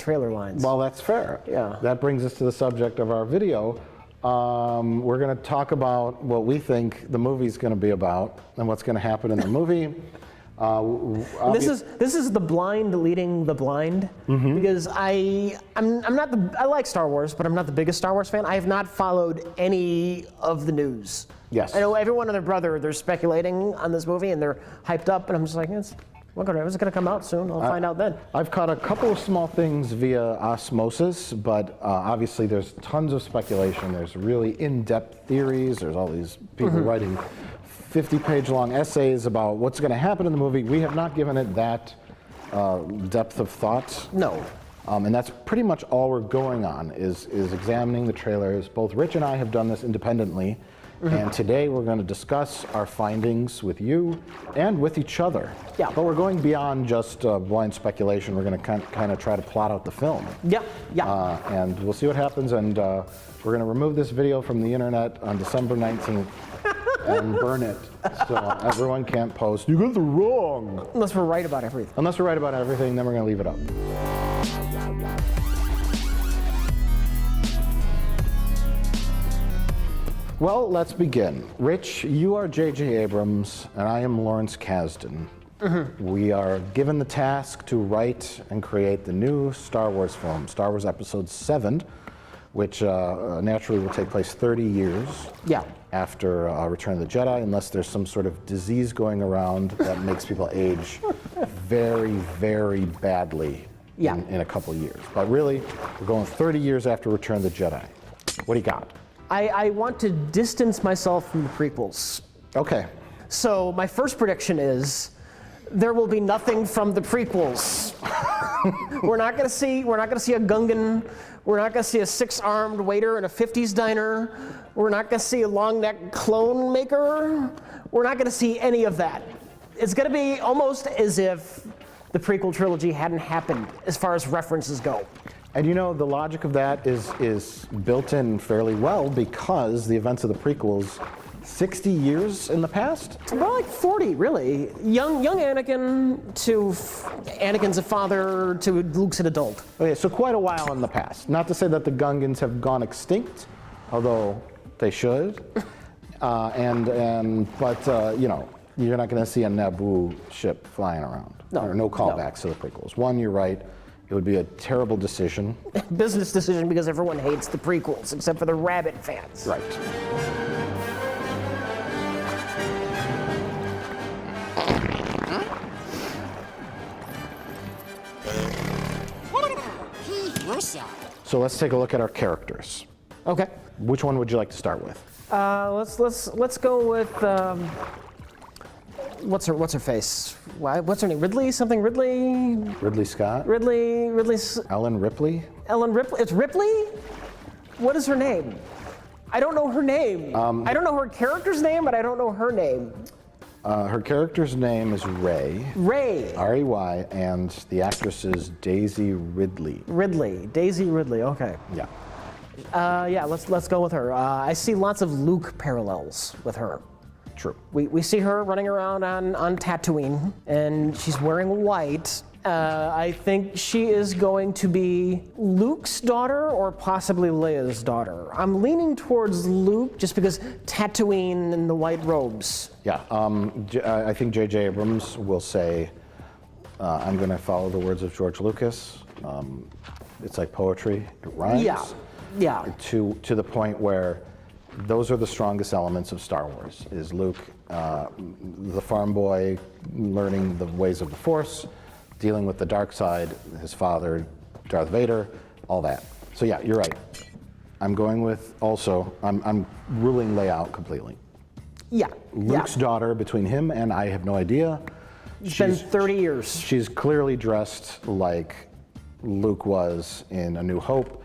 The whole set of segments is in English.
trailer lines. Well, that's fair. Yeah. That brings us to the subject of our video. We're going to talk about what we think the movie's going to be about and what's going to happen in the movie. This is the blind leading the blind, because I like Star Wars, but I'm not the biggest Star Wars fan. I have not followed any of the news. Yes. I know everyone and their brother, they're speculating on this movie and they're hyped up, and I'm just like, it's going to come out soon. I'll find out then. I've caught a couple of small things via osmosis, but obviously there's tons of speculation. There's really in-depth theories. There's all these people writing 50-page long essays about what's going to happen in the movie. We have not given it that depth of thought. No. And that's pretty much all we're going on is examining the trailers. Both Rich and I have done this independently, and today we're going to discuss our findings with you and with each other. Yeah. But we're going beyond just blind speculation. We're going to kind of try to plot out the film. Yeah, yeah. And we'll see what happens, and we're going to remove this video from the internet on December 19th. And burn it, so everyone can't post, "You got the wrong." Unless we're right about everything. Unless we're right about everything, then we're going to leave it up. Well, let's begin. Rich, you are J.J. Abrams, and I am Lawrence Kasdan. We are given the task to write and create the new Star Wars film, Star Wars Episode 7, which naturally will take place 30 years. Yeah. After Return of the Jedi, unless there's some sort of disease going around that makes people age very, very badly in a couple years. But really, we're going 30 years after Return of the Jedi. What do you got? I want to distance myself from the prequels. Okay. So my first prediction is there will be nothing from the prequels. We're not going to see a Gungan. We're not going to see a 6-armed waiter in a 50s diner. We're not going to see a long-neck clone maker. We're not going to see any of that. It's going to be almost as if the prequel trilogy hadn't happened as far as references go. And you know, the logic of that is built in fairly well because the events of the prequels 60 years in the past? Well, like 40, really. Young Anakin to Anakin's a father to Luke's an adult. Okay, so quite a while in the past. Not to say that the Gungans have gone extinct, although they should. But you know, you're not going to see a Naboo ship flying around. No, there are no callbacks to the prequels. One, you're right. It would be a terrible decision. Business decision because everyone hates the prequels except for the Rabbit fans. Right. So let's take a look at our characters. Okay. Which one would you like to start with? Let's go with what's her face? What's her name? Ridley? Something Ridley? Ridley Scott? Ridley. Ellen Ripley? Ellen Ripley. It's Ripley? What is her name? I don't know her name. I don't know her character's name, but I don't know her name. Her character's name is Rey. Rey. R-E-Y, and the actress is Daisy Ridley. Daisy Ridley. Okay. Yeah. Yeah. Let's go with her. I see lots of Luke parallels with her. True. We see her running around on Tatooine, and she's wearing white. I think she is going to be Luke's daughter or possibly Leia's daughter. I'm leaning towards Luke just because Tatooine and the white robes. Yeah, I think J.J. Abrams will say, I'm going to follow the words of George Lucas. It's like poetry, it rhymes. Yeah. To the point where those are the strongest elements of Star Wars, is Luke, the farm boy, learning the ways of the Force, dealing with the dark side, his father, Darth Vader, all that. So yeah, you're right. I'm going with I'm ruling Leia out completely. Yeah. Luke's daughter, between him and I have no idea. It's been 30 years. She's clearly dressed like Luke was in A New Hope.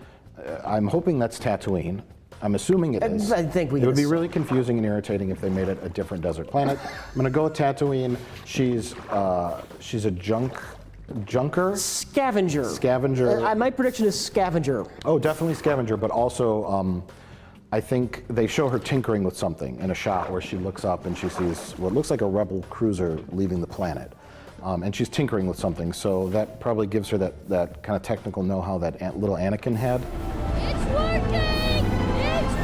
I'm hoping that's Tatooine. I'm assuming it is. I think it would be really confusing and irritating if they made it a different desert planet. I'm going to go with Tatooine. She's a junker? Scavenger. My prediction is scavenger. Oh, definitely scavenger, but also I think they show her tinkering with something in a shot where she looks up and she sees what looks like a rebel cruiser leaving the planet. And she's tinkering with something, so that probably gives her that kind of technical know-how that little Anakin had. It's working! It's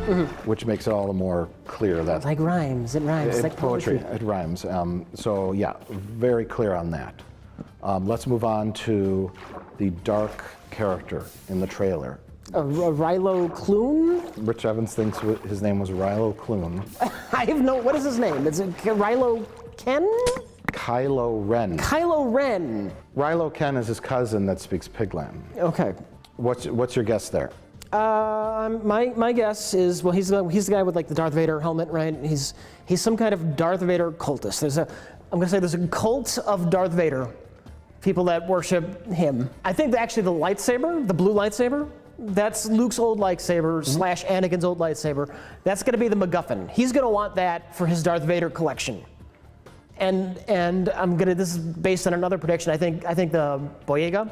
working! Which makes it all the more clear that Like rhymes, it rhymes. it's like poetry. It rhymes. So yeah, very clear on that. Let's move on to the dark character in the trailer. Rilo Clune? Rich Evans thinks his name was Rilo Clune. I have no. What is his name? Is it Rilo Ken? Kylo Ren. Kylo Ren. Rilo Ken is his cousin that speaks Pigland. Okay. What's your guess there? My guess is, well, he's the guy with like the Darth Vader helmet, right? He's some kind of Darth Vader cultist. I'm gonna say there's a cult of Darth Vader, people that worship him. I think that actually the lightsaber, the blue lightsaber, that's Luke's old lightsaber / Anakin's old lightsaber. That's gonna be the MacGuffin. He's gonna want that for his Darth Vader collection. And this is based on another prediction. I think the Boyega,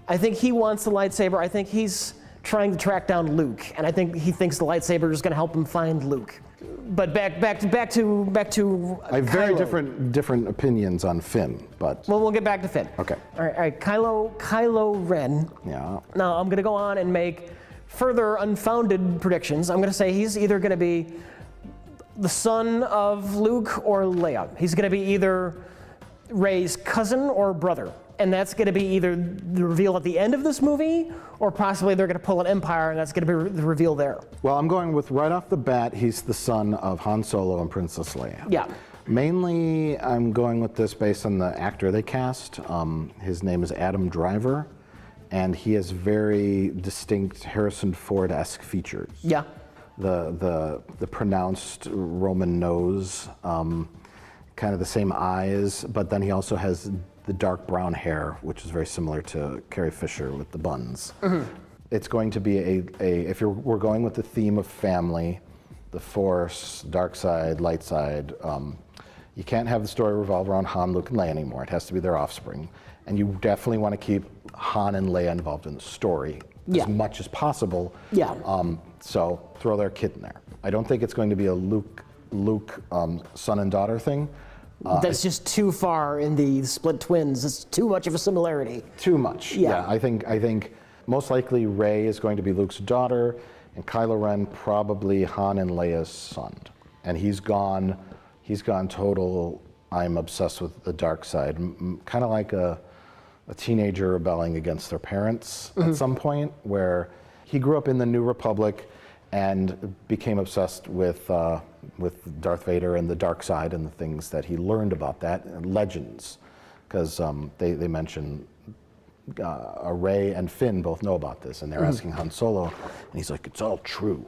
I think he wants the lightsaber. I think he's trying to track down Luke, and I think he thinks the lightsaber is going to help him find Luke. But back to I have very Kylo. different opinions on Finn, but Well, we'll get back to Finn. Okay. All right. Kylo Ren. yeah. Now I'm going to go on and make further unfounded predictions. I'm going to say he's either going to be the son of Luke or Leia. He's going to be either Rey's cousin or brother. And that's going to be either the reveal at the end of this movie, or possibly they're going to pull an Empire, and that's going to be the reveal there. Well, I'm going with right off the bat, he's the son of Han Solo and Princess Leia. Yeah. Mainly, I'm going with this based on the actor they cast. His name is Adam Driver, and he has very distinct Harrison Ford-esque features. Yeah. The pronounced Roman nose, kind of the same eyes, but then he also has the dark brown hair, which is very similar to Carrie Fisher with the buns. It's going to be if we're going with the theme of family, the Force, dark side, light side, you can't have the story revolve around Han, Luke, and Leia anymore. It has to be their offspring. And you definitely want to keep Han and Leia involved in the story as much as possible. Yeah. So throw their kid in there. I don't think it's going to be a Luke son and daughter thing. That's just too far in the split twins. It's too much of a similarity. Too much. Yeah. I think most likely Rey is going to be Luke's daughter, and Kylo Ren probably Han and Leia's son. And he's gone total, I'm obsessed with the dark side, kind of like a teenager rebelling against their parents at some point, where he grew up in the New Republic and became obsessed with Darth Vader and the dark side and the things that he learned about that, and legends, because they mention Rey and Finn both know about this, and they're asking Han Solo, and he's like, it's all true.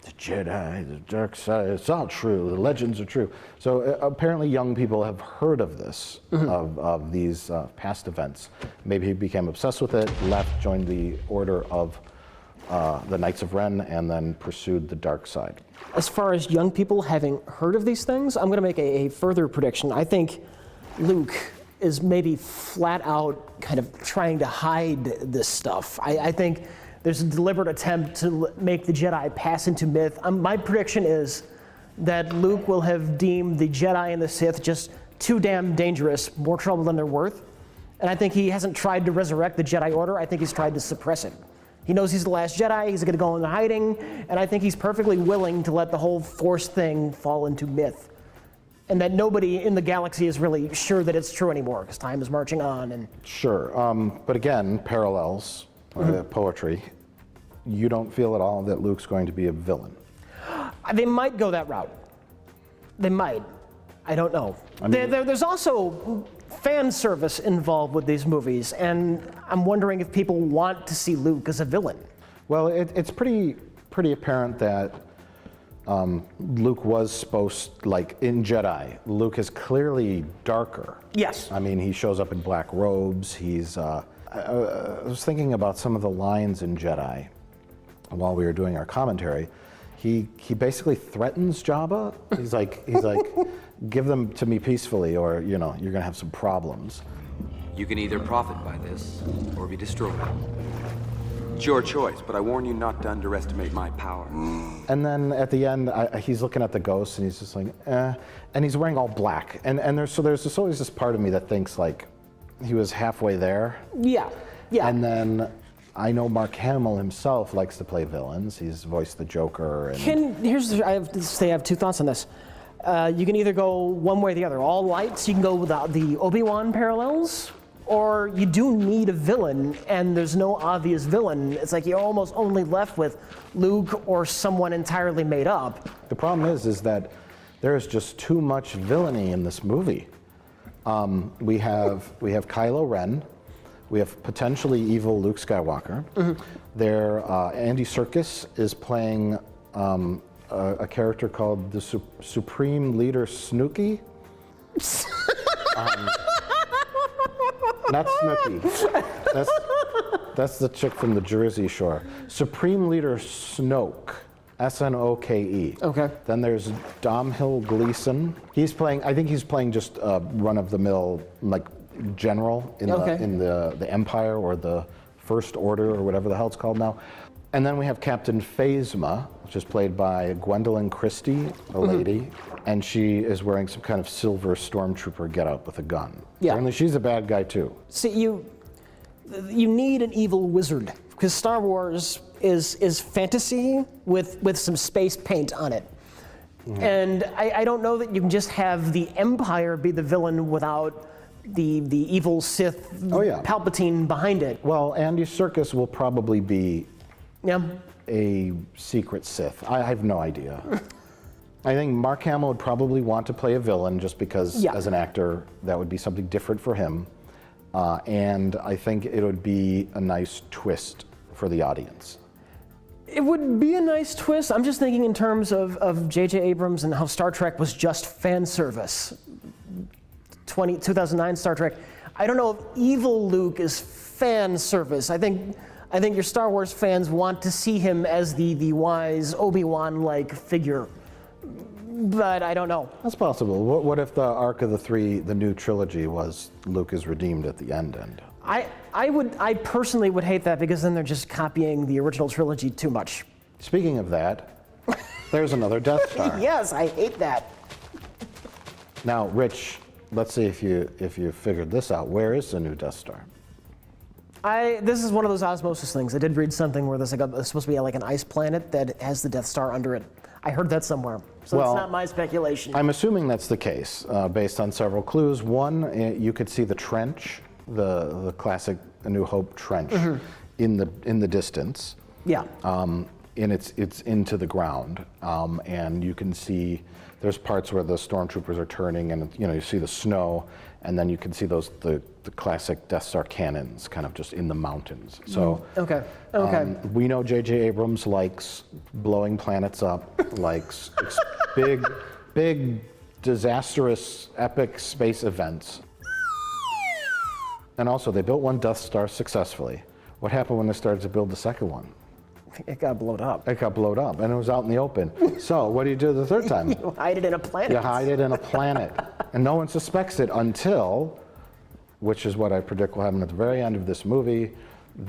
The Jedi, the dark side, it's all true. The legends are true. So apparently young people have heard of this, of these past events. Maybe he became obsessed with it, left, joined the Order of the Knights of Ren, and then pursued the dark side. As far as young people having heard of these things, I'm going to make a further prediction. I think Luke is maybe flat out kind of trying to hide this stuff. I think there's a deliberate attempt to make the Jedi pass into myth. My prediction is that Luke will have deemed the Jedi and the Sith just too damn dangerous, more trouble than they're worth. And I think he hasn't tried to resurrect the Jedi Order. I think he's tried to suppress it. He knows he's the last Jedi, he's going to go into hiding, and I think he's perfectly willing to let the whole Force thing fall into myth. And that nobody in the galaxy is really sure that it's true anymore, because time is marching on. And Sure, but again, parallels, poetry. You don't feel at all that Luke's going to be a villain? They might go that route. They might. I don't know. There's also fan service involved with these movies, and I'm wondering if people want to see Luke as a villain. Well, it's pretty apparent that Luke was supposed, like in Jedi, Luke is clearly darker. Yes. I mean, he shows up in black robes. I was thinking about some of the lines in Jedi while we were doing our commentary. He basically threatens Jabba. He's like, give them to me peacefully, or you're gonna have some problems. You can either profit by this or be destroyed. It's your choice, but I warn you not to underestimate my power. And then at the end, he's looking at the ghost, and he's just like, eh. And he's wearing all black. And there's just always this part of me that thinks, like, he was halfway there. Yeah. And then I know Mark Hamill himself likes to play villains. He's voiced the Joker. And I have two thoughts on this. You can either go one way or the other. All lights, you can go with the Obi-Wan parallels, or you do need a villain, and there's no obvious villain. It's like you're almost only left with Luke or someone entirely made up. The problem is that there is just too much villainy in this movie. We have Kylo Ren. We have potentially evil Luke Skywalker. Andy Serkis is playing a character called the Supreme Leader Snooki. Not Snooki. That's the chick from the Jersey Shore. Supreme Leader Snoke. S-N-O-K-E. Okay. Then there's Domhnall Gleeson. I think he's playing just a run-of-the-mill, like, general in the Empire or the First Order or whatever the hell it's called now. And then we have Captain Phasma, which is played by Gwendolyn Christie, a lady, and she is wearing some kind of silver stormtrooper getup with a gun. Yeah. Apparently she's a bad guy too. See, you need an evil wizard, because Star Wars is fantasy with some space paint on it. And I don't know that you can just have the Empire be the villain without the evil Sith Palpatine behind it. Well, Andy Serkis will probably be a secret Sith. I have no idea. I think Mark Hamill would probably want to play a villain just because as an actor that would be something different for him. And I think it would be a nice twist for the audience. It would be a nice twist. I'm just thinking in terms of J.J. Abrams and how Star Trek was just fan service. 2009 Star Trek. I don't know if evil Luke is fan service. I think your Star Wars fans want to see him as the wise Obi-Wan-like figure. But I don't know. That's possible. What if the arc of the new trilogy was Luke is redeemed at the end? I personally would hate that, because then they're just copying the original trilogy too much. Speaking of that, there's another Death Star. Yes, I hate that. Now, Rich, let's see if you figured this out. Where is the new Death Star? This is one of those osmosis things. I did read something where there's supposed to be like an ice planet that has the Death Star under it. I heard that somewhere, so it's not my speculation. I'm assuming that's the case, based on several clues. One, you could see the trench, the classic A New Hope trench, in the distance. Yeah. And it's into the ground, and you can see there's parts where the stormtroopers are turning, and you see the snow, and then you can see the classic Death Star cannons kind of just in the mountains. So we know J.J. Abrams likes blowing planets up, likes big, disastrous, epic space events. And also, they built one Death Star successfully. What happened when they started to build the second one? It got blown up. It got blown up, and it was out in the open. So what do you do the third time? You hide it in a planet. You hide it in a planet. And no one suspects it until, which is what I predict will happen at the very end of this movie,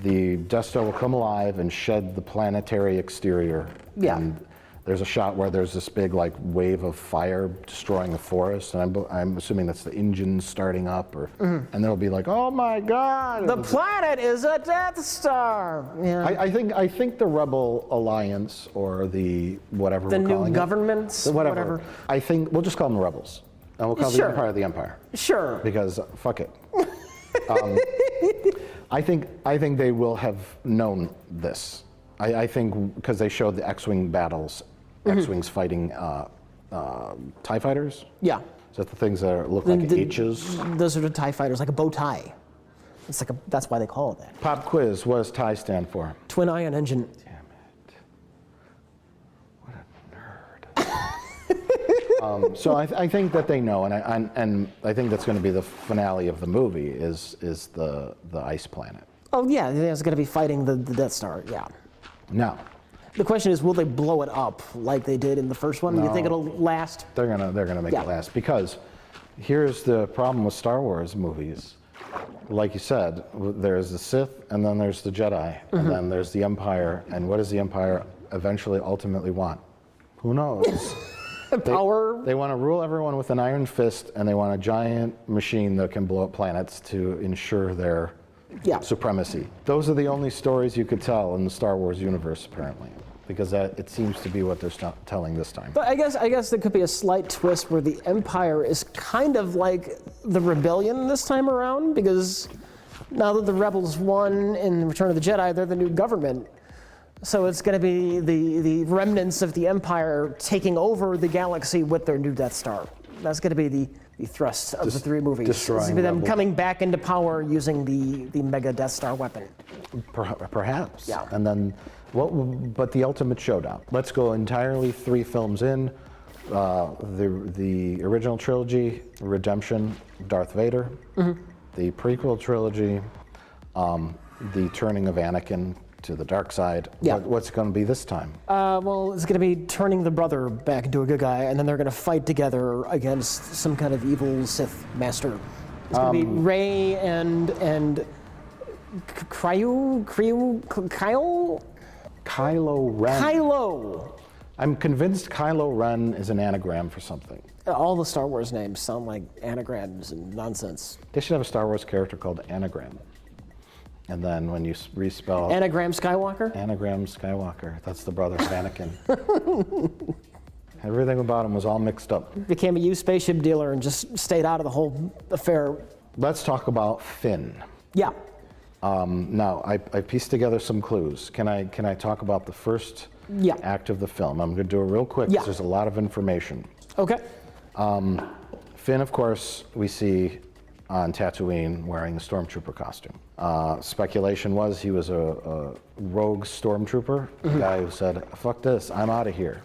the Death Star will come alive and shed the planetary exterior. Yeah. And there's a shot where there's this big wave of fire destroying the forest, and I'm assuming that's the engines starting up, and they'll be like, "Oh my God! The planet is a Death Star." Yeah. I think the Rebel Alliance, or the whatever the we're calling new governments, it, whatever. I think we'll just call them the Rebels, and we'll call the Empire the Empire. Sure. Because fuck it. I think they will have known this. I think because they showed the X-Wing battles, X-Wings fighting TIE fighters. Yeah. Is that the things that look like H's? Those are the TIE fighters, like a bow tie. It's like that's why they call it that. Pop quiz, what does TIE stand for? Twin Ion Engine. Damn it. What a nerd. So I think that they know, and I think that's going to be the finale of the movie is the ice planet. Oh yeah, there's going to be fighting the Death Star, yeah. Now, the question is, will they blow it up like they did in the first one? Do you think it'll last? They're gonna make it last, because here's the problem with Star Wars movies. like you said, there's the Sith, and then there's the Jedi, and then there's the Empire. And what does the Empire eventually, ultimately want? Who knows? Power. They want to rule everyone with an iron fist, and they want a giant machine that can blow up planets to ensure their supremacy. Those are the only stories you could tell in the Star Wars universe, apparently, because it seems to be what they're telling this time. But I guess there could be a slight twist where the Empire is kind of like the rebellion this time around, because now that the rebels won in Return of the Jedi, they're the new government. So it's going to be the remnants of the Empire taking over the galaxy with their new Death Star. That's going to be the thrust of the three movies. It's going to be them coming back into power using the mega Death Star weapon. Perhaps. Yeah. And then, but the ultimate showdown. Let's go entirely 3 films in. The original trilogy, Redemption, Darth Vader. The prequel trilogy, the turning of Anakin to the dark side. Yeah. What's it going to be this time? Well, it's going to be turning the brother back into a good guy, and then they're going to fight together against some kind of evil Sith master. It's going to be Rey and Kyle? Kylo Ren. Kylo! I'm convinced Kylo Ren is an anagram for something. All the Star Wars names sound like anagrams and nonsense. They should have a Star Wars character called Anagram. And then when you respell... Anagram Skywalker? Anagram Skywalker. That's the brother of Anakin. Everything about him was all mixed up. Became a used spaceship dealer and just stayed out of the whole affair. Let's talk about Finn. Yeah. Now, I pieced together some clues. Can I talk about the first act of the film? I'm going to do it real quick because there's a lot of information. Okay. Finn, of course, we see on Tatooine wearing the stormtrooper costume. Speculation was he was a rogue stormtrooper, a guy who said, fuck this, I'm out of here.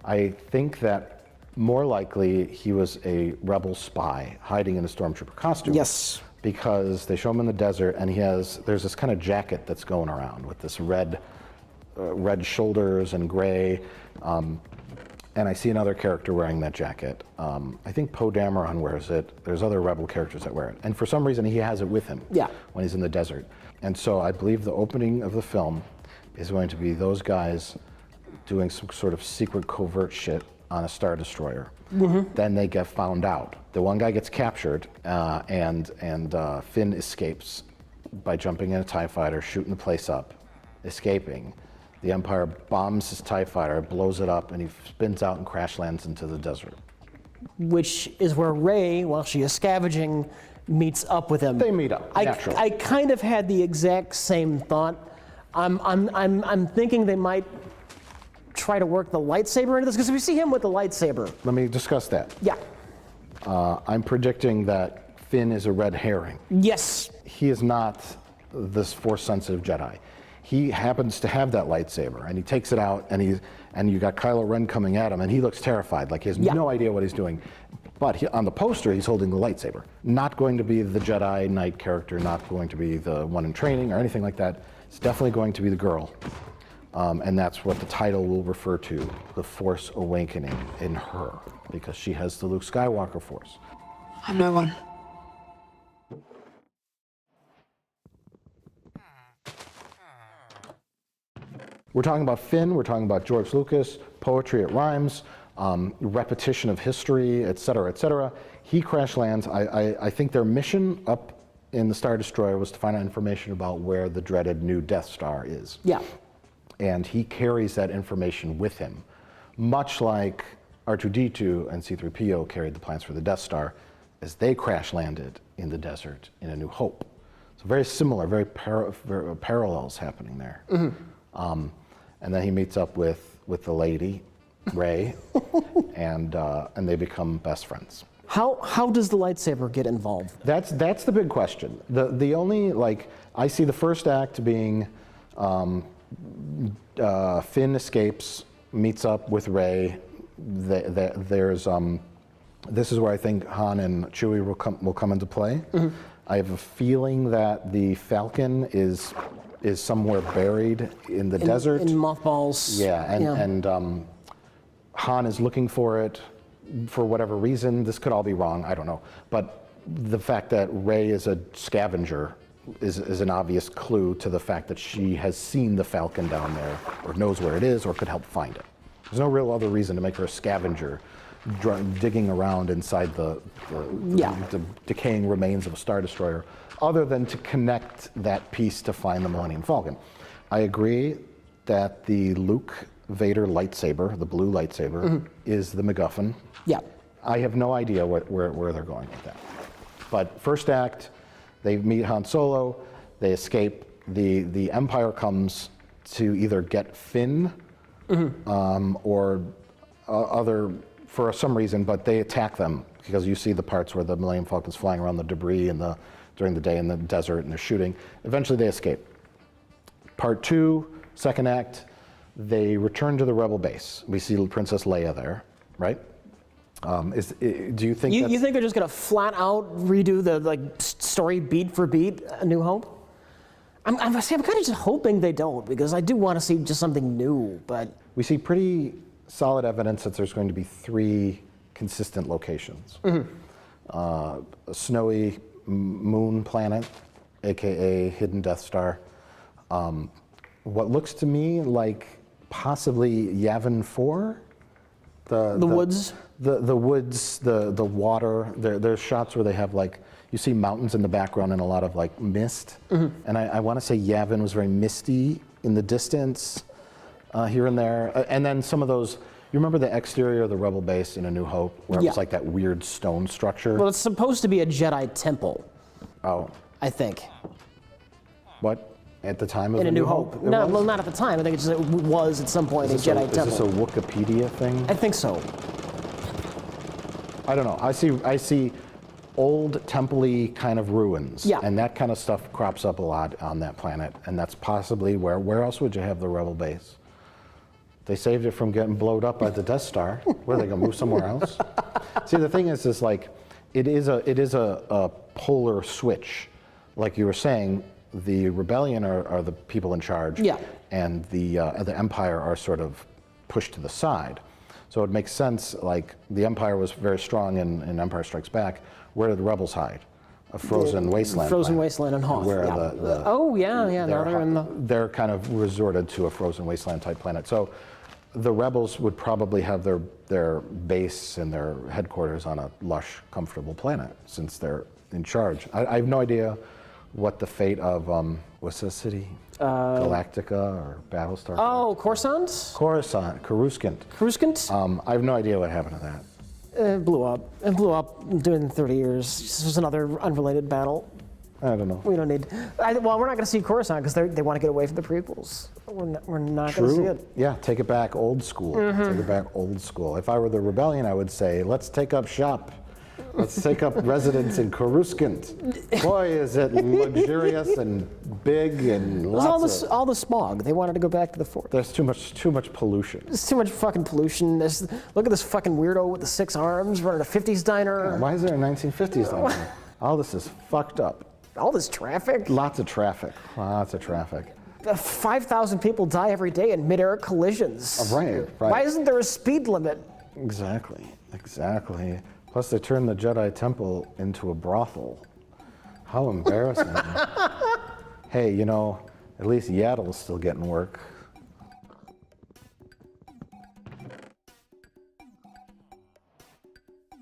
I think that more likely he was a rebel spy hiding in a stormtrooper costume. Yes. Because they show him in the desert and there's this kind of jacket that's going around with this red shoulders and gray. And I see another character wearing that jacket. I think Poe Dameron wears it. There's other rebel characters that wear it. And for some reason, he has it with him when he's in the desert. And so I believe the opening of the film is going to be those guys doing some sort of secret covert shit on a Star Destroyer. Then they get found out. The one guy gets captured, and Finn escapes by jumping in a TIE fighter, shooting the place up, escaping. The Empire bombs his TIE fighter, blows it up, and he spins out and crash lands into the desert. Which is where Rey, while she is scavenging, meets up with him. They meet up, naturally. I kind of had the exact same thought. I'm thinking they might try to work the lightsaber into this, because we see him with the lightsaber. Let me discuss that. Yeah. I'm predicting that Finn is a red herring. Yes. He is not this Force-sensitive Jedi. He happens to have that lightsaber, and he takes it out, and you got Kylo Ren coming at him, and he looks terrified, like he has no idea what he's doing. But on the poster, he's holding the lightsaber. Not going to be the Jedi Knight character, not going to be the one in training or anything like that. It's definitely going to be the girl. And that's what the title will refer to, the Force Awakening in her, because she has the Luke Skywalker Force. I'm no one. We're talking about Finn, we're talking about George Lucas, poetry, it rhymes, repetition of history, et cetera, et cetera. He crash lands. I think their mission up in the Star Destroyer was to find out information about where the dreaded new Death Star is. Yeah. And he carries that information with him, much like R2-D2 and C-3PO carried the plans for the Death Star as they crash landed in the desert in A New Hope. So very similar, very parallels happening there. And then he meets up with the lady, Rey, and they become best friends. How does the lightsaber get involved? That's the big question. The only, like, I see the first act being Finn escapes, meets up with Rey. There's this is where I think Han and Chewie will come into play. I have a feeling that the Falcon is somewhere buried in the desert. In mothballs. Yeah, and Han is looking for it for whatever reason. This could all be wrong, I don't know. But the fact that Rey is a scavenger is an obvious clue to the fact that she has seen the Falcon down there, or knows where it is, or could help find it. There's no real other reason to make her a scavenger, digging around inside the decaying remains of a Star Destroyer, other than to connect that piece to find the Millennium Falcon. I agree that the Luke Vader lightsaber, the blue lightsaber, is the MacGuffin. Yeah. I have no idea where they're going with that. But first act, they meet Han Solo, they escape. The Empire comes to either get Finn or other, for some reason, but they attack them because you see the parts where the Millennium Falcon's flying around the debris during the day in the desert, and they're shooting. Eventually they escape. Part 2, second act, they return to the Rebel base. We see Princess Leia there, right? Do you think you think they're just gonna flat out redo the story beat for beat A New Hope? I'm kind of just hoping they don't, because I do want to see just something new. But we see pretty solid evidence that there's going to be 3 consistent locations: a snowy moon planet, aka hidden Death Star. What looks to me like possibly Yavin 4. The woods. The woods, the water. There's shots where they have you see mountains in the background and a lot of mist. And I want to say Yavin was very misty in the distance, here and there. And then some of those. You remember the exterior of the Rebel base in A New Hope, where it was like that weird stone structure? Well, it's supposed to be a Jedi temple. Oh. I think. What? At the time of In A New Hope. No, well, not at the time. I think it was at some point a Jedi temple. Is this a Wikipedia thing? I think so. I don't know. I see old temple-y kind of ruins. Yeah. And that kind of stuff crops up a lot on that planet. And that's possibly where else would you have the Rebel base? They saved it from getting blowed up by the Death Star. Where are they going to move somewhere else? See, the thing is it is a polar switch. Like you were saying, the Rebellion are the people in charge. Yeah. And the Empire are sort of pushed to the side. So it makes sense, the Empire was very strong in Empire Strikes Back. Where did the rebels hide? A frozen wasteland. Frozen planet. wasteland and Hoth. Where They're they're kind of resorted to a frozen wasteland type planet. So the rebels would probably have their base and their headquarters on a lush, comfortable planet, since they're in charge. I have no idea what the fate of what's the city? Galactica or Battlestar? Oh, Coruscant? Coruscant. Coruscant? I have no idea what happened to that. It blew up. It blew up during 30 years. This was another unrelated battle. I don't know. We don't need. Well, we're not going to see Coruscant because they want to get away from the prequels. We're not going to see it. Yeah, take it back old school. Take it back old school. If I were the Rebellion, I would say, let's take up shop. Let's take up residence in Coruscant. Boy, is it luxurious and big and lots of... all the smog. They wanted to go back to the fort. There's too much pollution. There's too much fucking pollution. Look at this fucking weirdo with the 6 arms running a 50s diner. Yeah, why is there a 1950s diner? All this is fucked up. All this traffic. Lots of traffic. 5,000 people die every day in mid-air collisions. Right. Why isn't there a speed limit? Exactly. Plus, they turned the Jedi Temple into a brothel. How embarrassing. Hey, at least Yaddle's still getting work.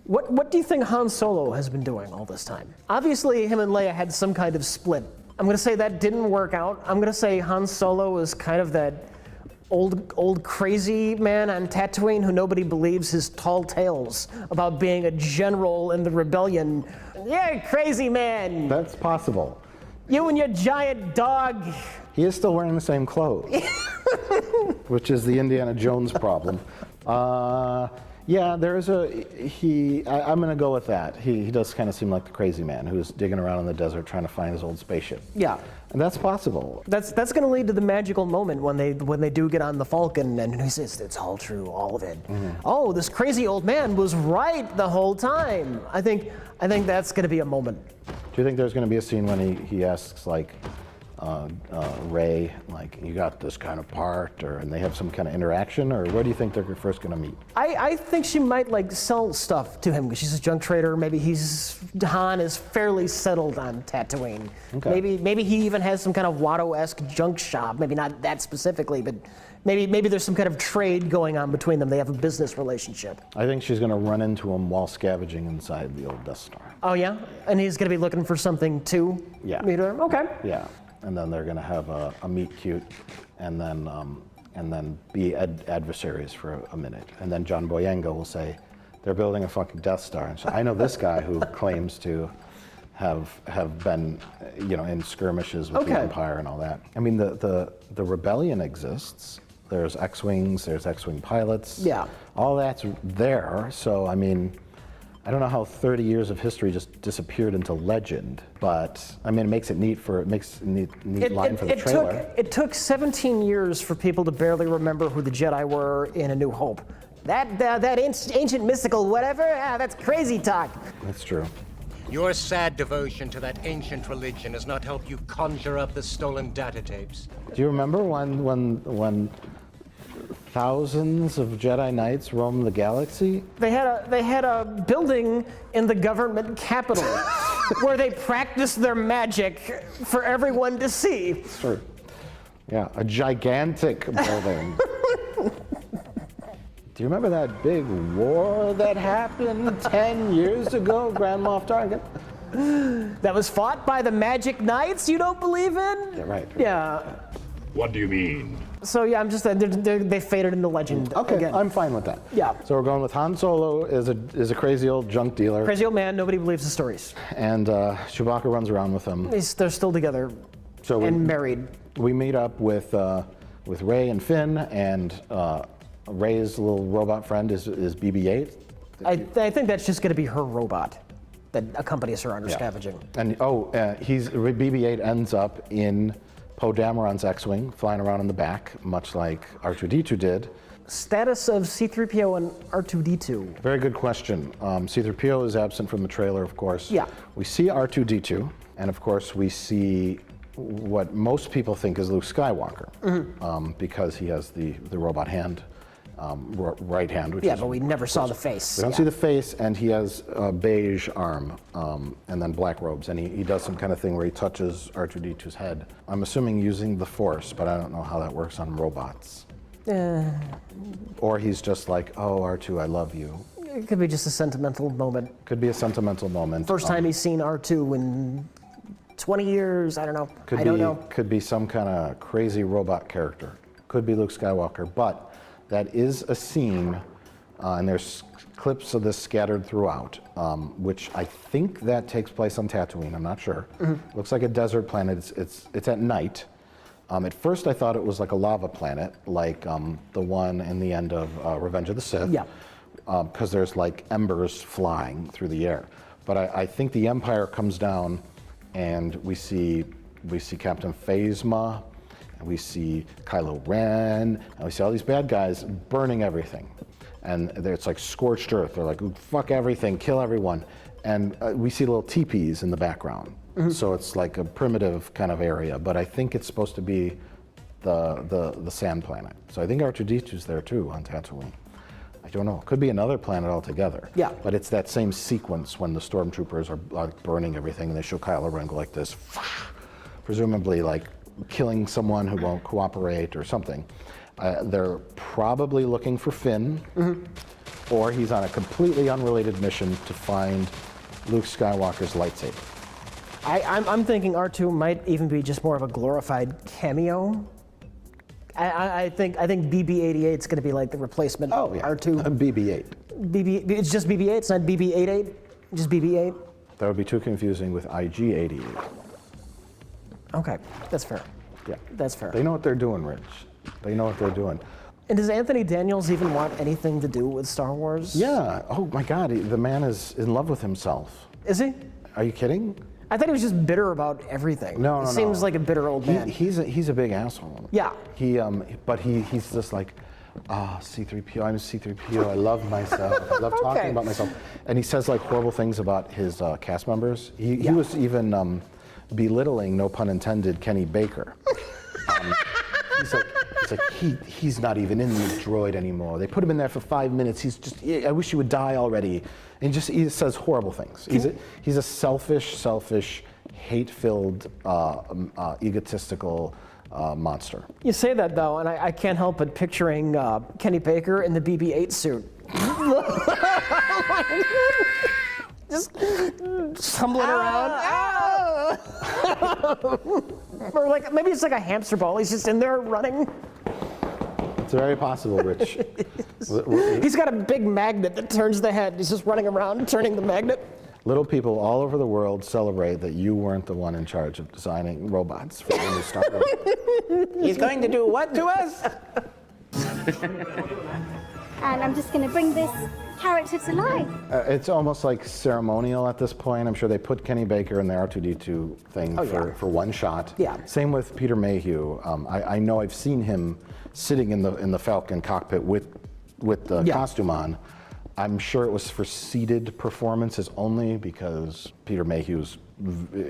What do you think Han Solo has been doing all this time? Obviously, him and Leia had some kind of split. I'm going to say that didn't work out. I'm going to say Han Solo is kind of that old crazy man on Tatooine who nobody believes his tall tales about being a general in the rebellion. Yeah, crazy man. That's possible. You and your giant dog. He is still wearing the same clothes, which is the Indiana Jones problem. Yeah, there is I'm going to go with that. He does kind of seem like the crazy man who's digging around in the desert trying to find his old spaceship. Yeah. And that's possible. That's going to lead to the magical moment when they do get on the Falcon and he says, it's all true, all of it. Oh, this crazy old man was right the whole time. I think that's going to be a moment. Do you think there's going to be a scene when he asks, Rey, like, you got this kind of part, and they have some kind of interaction, or where do you think they're first going to meet? I think she might like sell stuff to him because she's a junk trader. Maybe Han is fairly settled on Tatooine. Okay. Maybe he even has some kind of Watto-esque junk shop. Maybe not that specifically, but maybe there's some kind of trade going on between them. They have a business relationship. I think she's going to run into him while scavenging inside the old Death Star. Oh yeah, and he's going to be looking for something too. Yeah. Okay. Yeah, and then they're going to have a meet cute, and then be adversaries for a minute, and then John Boyega will say, "They're building a fucking Death Star," and so I know this guy who claims to have been, in skirmishes with the Empire and all that. I mean, the rebellion exists. There's X-wings. There's X-wing pilots. Yeah. All that's there. So I mean, I don't know how 30 years of history just disappeared into legend, but I mean, it makes it neat for neat line for the trailer. It took 17 years for people to barely remember who the Jedi were in A New Hope. That ancient mystical whatever, that's crazy talk. That's true. Your sad devotion to that ancient religion has not helped you conjure up the stolen data tapes. Do you remember when thousands of Jedi Knights roamed the galaxy? They had a building in the government capital where they practiced their magic for everyone to see. Sure. Yeah, a gigantic building. Do you remember that big war that happened 10 years ago, Grand Moff Tarkin? That was fought by the Magic Knights you don't believe in? Yeah, right. Yeah. What do you mean? So yeah, I'm just they faded into legend. Okay, again. I'm fine with that. Yeah. So we're going with Han Solo is a crazy old junk dealer, Crazy old man, nobody believes the stories. and Chewbacca runs around with him. They're still together and married. We meet up with Rey and Finn, and Rey's little robot friend is BB-8. I think that's just going to be her robot that accompanies her on her scavenging. And BB-8 ends up in Poe Dameron's X-wing, flying around in the back, much like R2-D2 did. Status of C-3PO and R2-D2. Very good question. C-3PO is absent from the trailer, of course. Yeah. We see R2-D2, and of course we see what most people think is Luke Skywalker, because he has the robot hand, right hand. Which is, But we never saw the face. we don't see the face, and he has a beige arm, and then black robes, and he does some kind of thing where he touches R2-D2's head. I'm assuming using the Force, but I don't know how that works on robots. Or he's just like, oh, R2, I love you. It could be just a sentimental moment. Could be a sentimental moment. First time he's seen R2 in 20 years, I don't know. I don't know. Could be some kind of crazy robot character. Could be Luke Skywalker, but that is a scene, and there's clips of this scattered throughout, which I think that takes place on Tatooine. I'm not sure. Looks like a desert planet. It's at night. At first, I thought it was like a lava planet, like the one in the end of Revenge of the Sith. Yeah. Because there's like embers flying through the air. But I think the Empire comes down, and we see Captain Phasma, and we see Kylo Ren, and we see all these bad guys burning everything. And it's like scorched earth. They're like, fuck everything, kill everyone. And we see little teepees in the background. So it's like a primitive kind of area, but I think it's supposed to be the sand planet. So I think R2-D2's there too on Tatooine. I don't know. Could be another planet altogether. Yeah. But it's that same sequence when the stormtroopers are like burning everything, and they show Kylo Ren go like this, presumably like killing someone who won't cooperate or something. They're probably looking for Finn, or he's on a completely unrelated mission to find Luke Skywalker's lightsaber. I'm thinking R2 might even be just more of a glorified cameo. I think BB-88 is going to be like the replacement. Oh yeah, R2. BB-8. It's just BB-8. It's not BB-88. Just BB-8. That would be too confusing with IG-88. Okay, that's fair. Yeah, That's fair. they know what they're doing, Rich. They know what they're doing. And does Anthony Daniels even want anything to do with Star Wars? Yeah. Oh my God, the man is in love with himself. Is he? Are you kidding? I thought he was just bitter about everything. No. He seems like a bitter old man. He's a big asshole. Yeah. But he's just like, C-3PO. I'm C-3PO. I love myself. I love talking Okay. about myself. And he says like horrible things about his cast members. He was even belittling, no pun intended, Kenny Baker. He's not even in the droid anymore. They put him in there for 5 minutes. He's just, I wish he would die already. And he says horrible things. He's a selfish, hate-filled, egotistical monster. You say that though, and I can't help but picturing Kenny Baker in the BB-8 suit. Just tumbling around. Or like maybe it's like a hamster ball. He's just in there running. It's very possible, Rich. He's got a big magnet that turns the head. He's just running around turning the magnet. Little people all over the world celebrate that you weren't the one in charge of designing robots for the new Star Wars. He's going to do what to us? And I'm just going to bring this character to life. It's almost like ceremonial at this point. I'm sure they put Kenny Baker in the R2-D2 thing for one shot. Yeah. Same with Peter Mayhew. I know I've seen him sitting in the Falcon cockpit with the costume on. I'm sure it was for seated performances only because Peter Mayhew's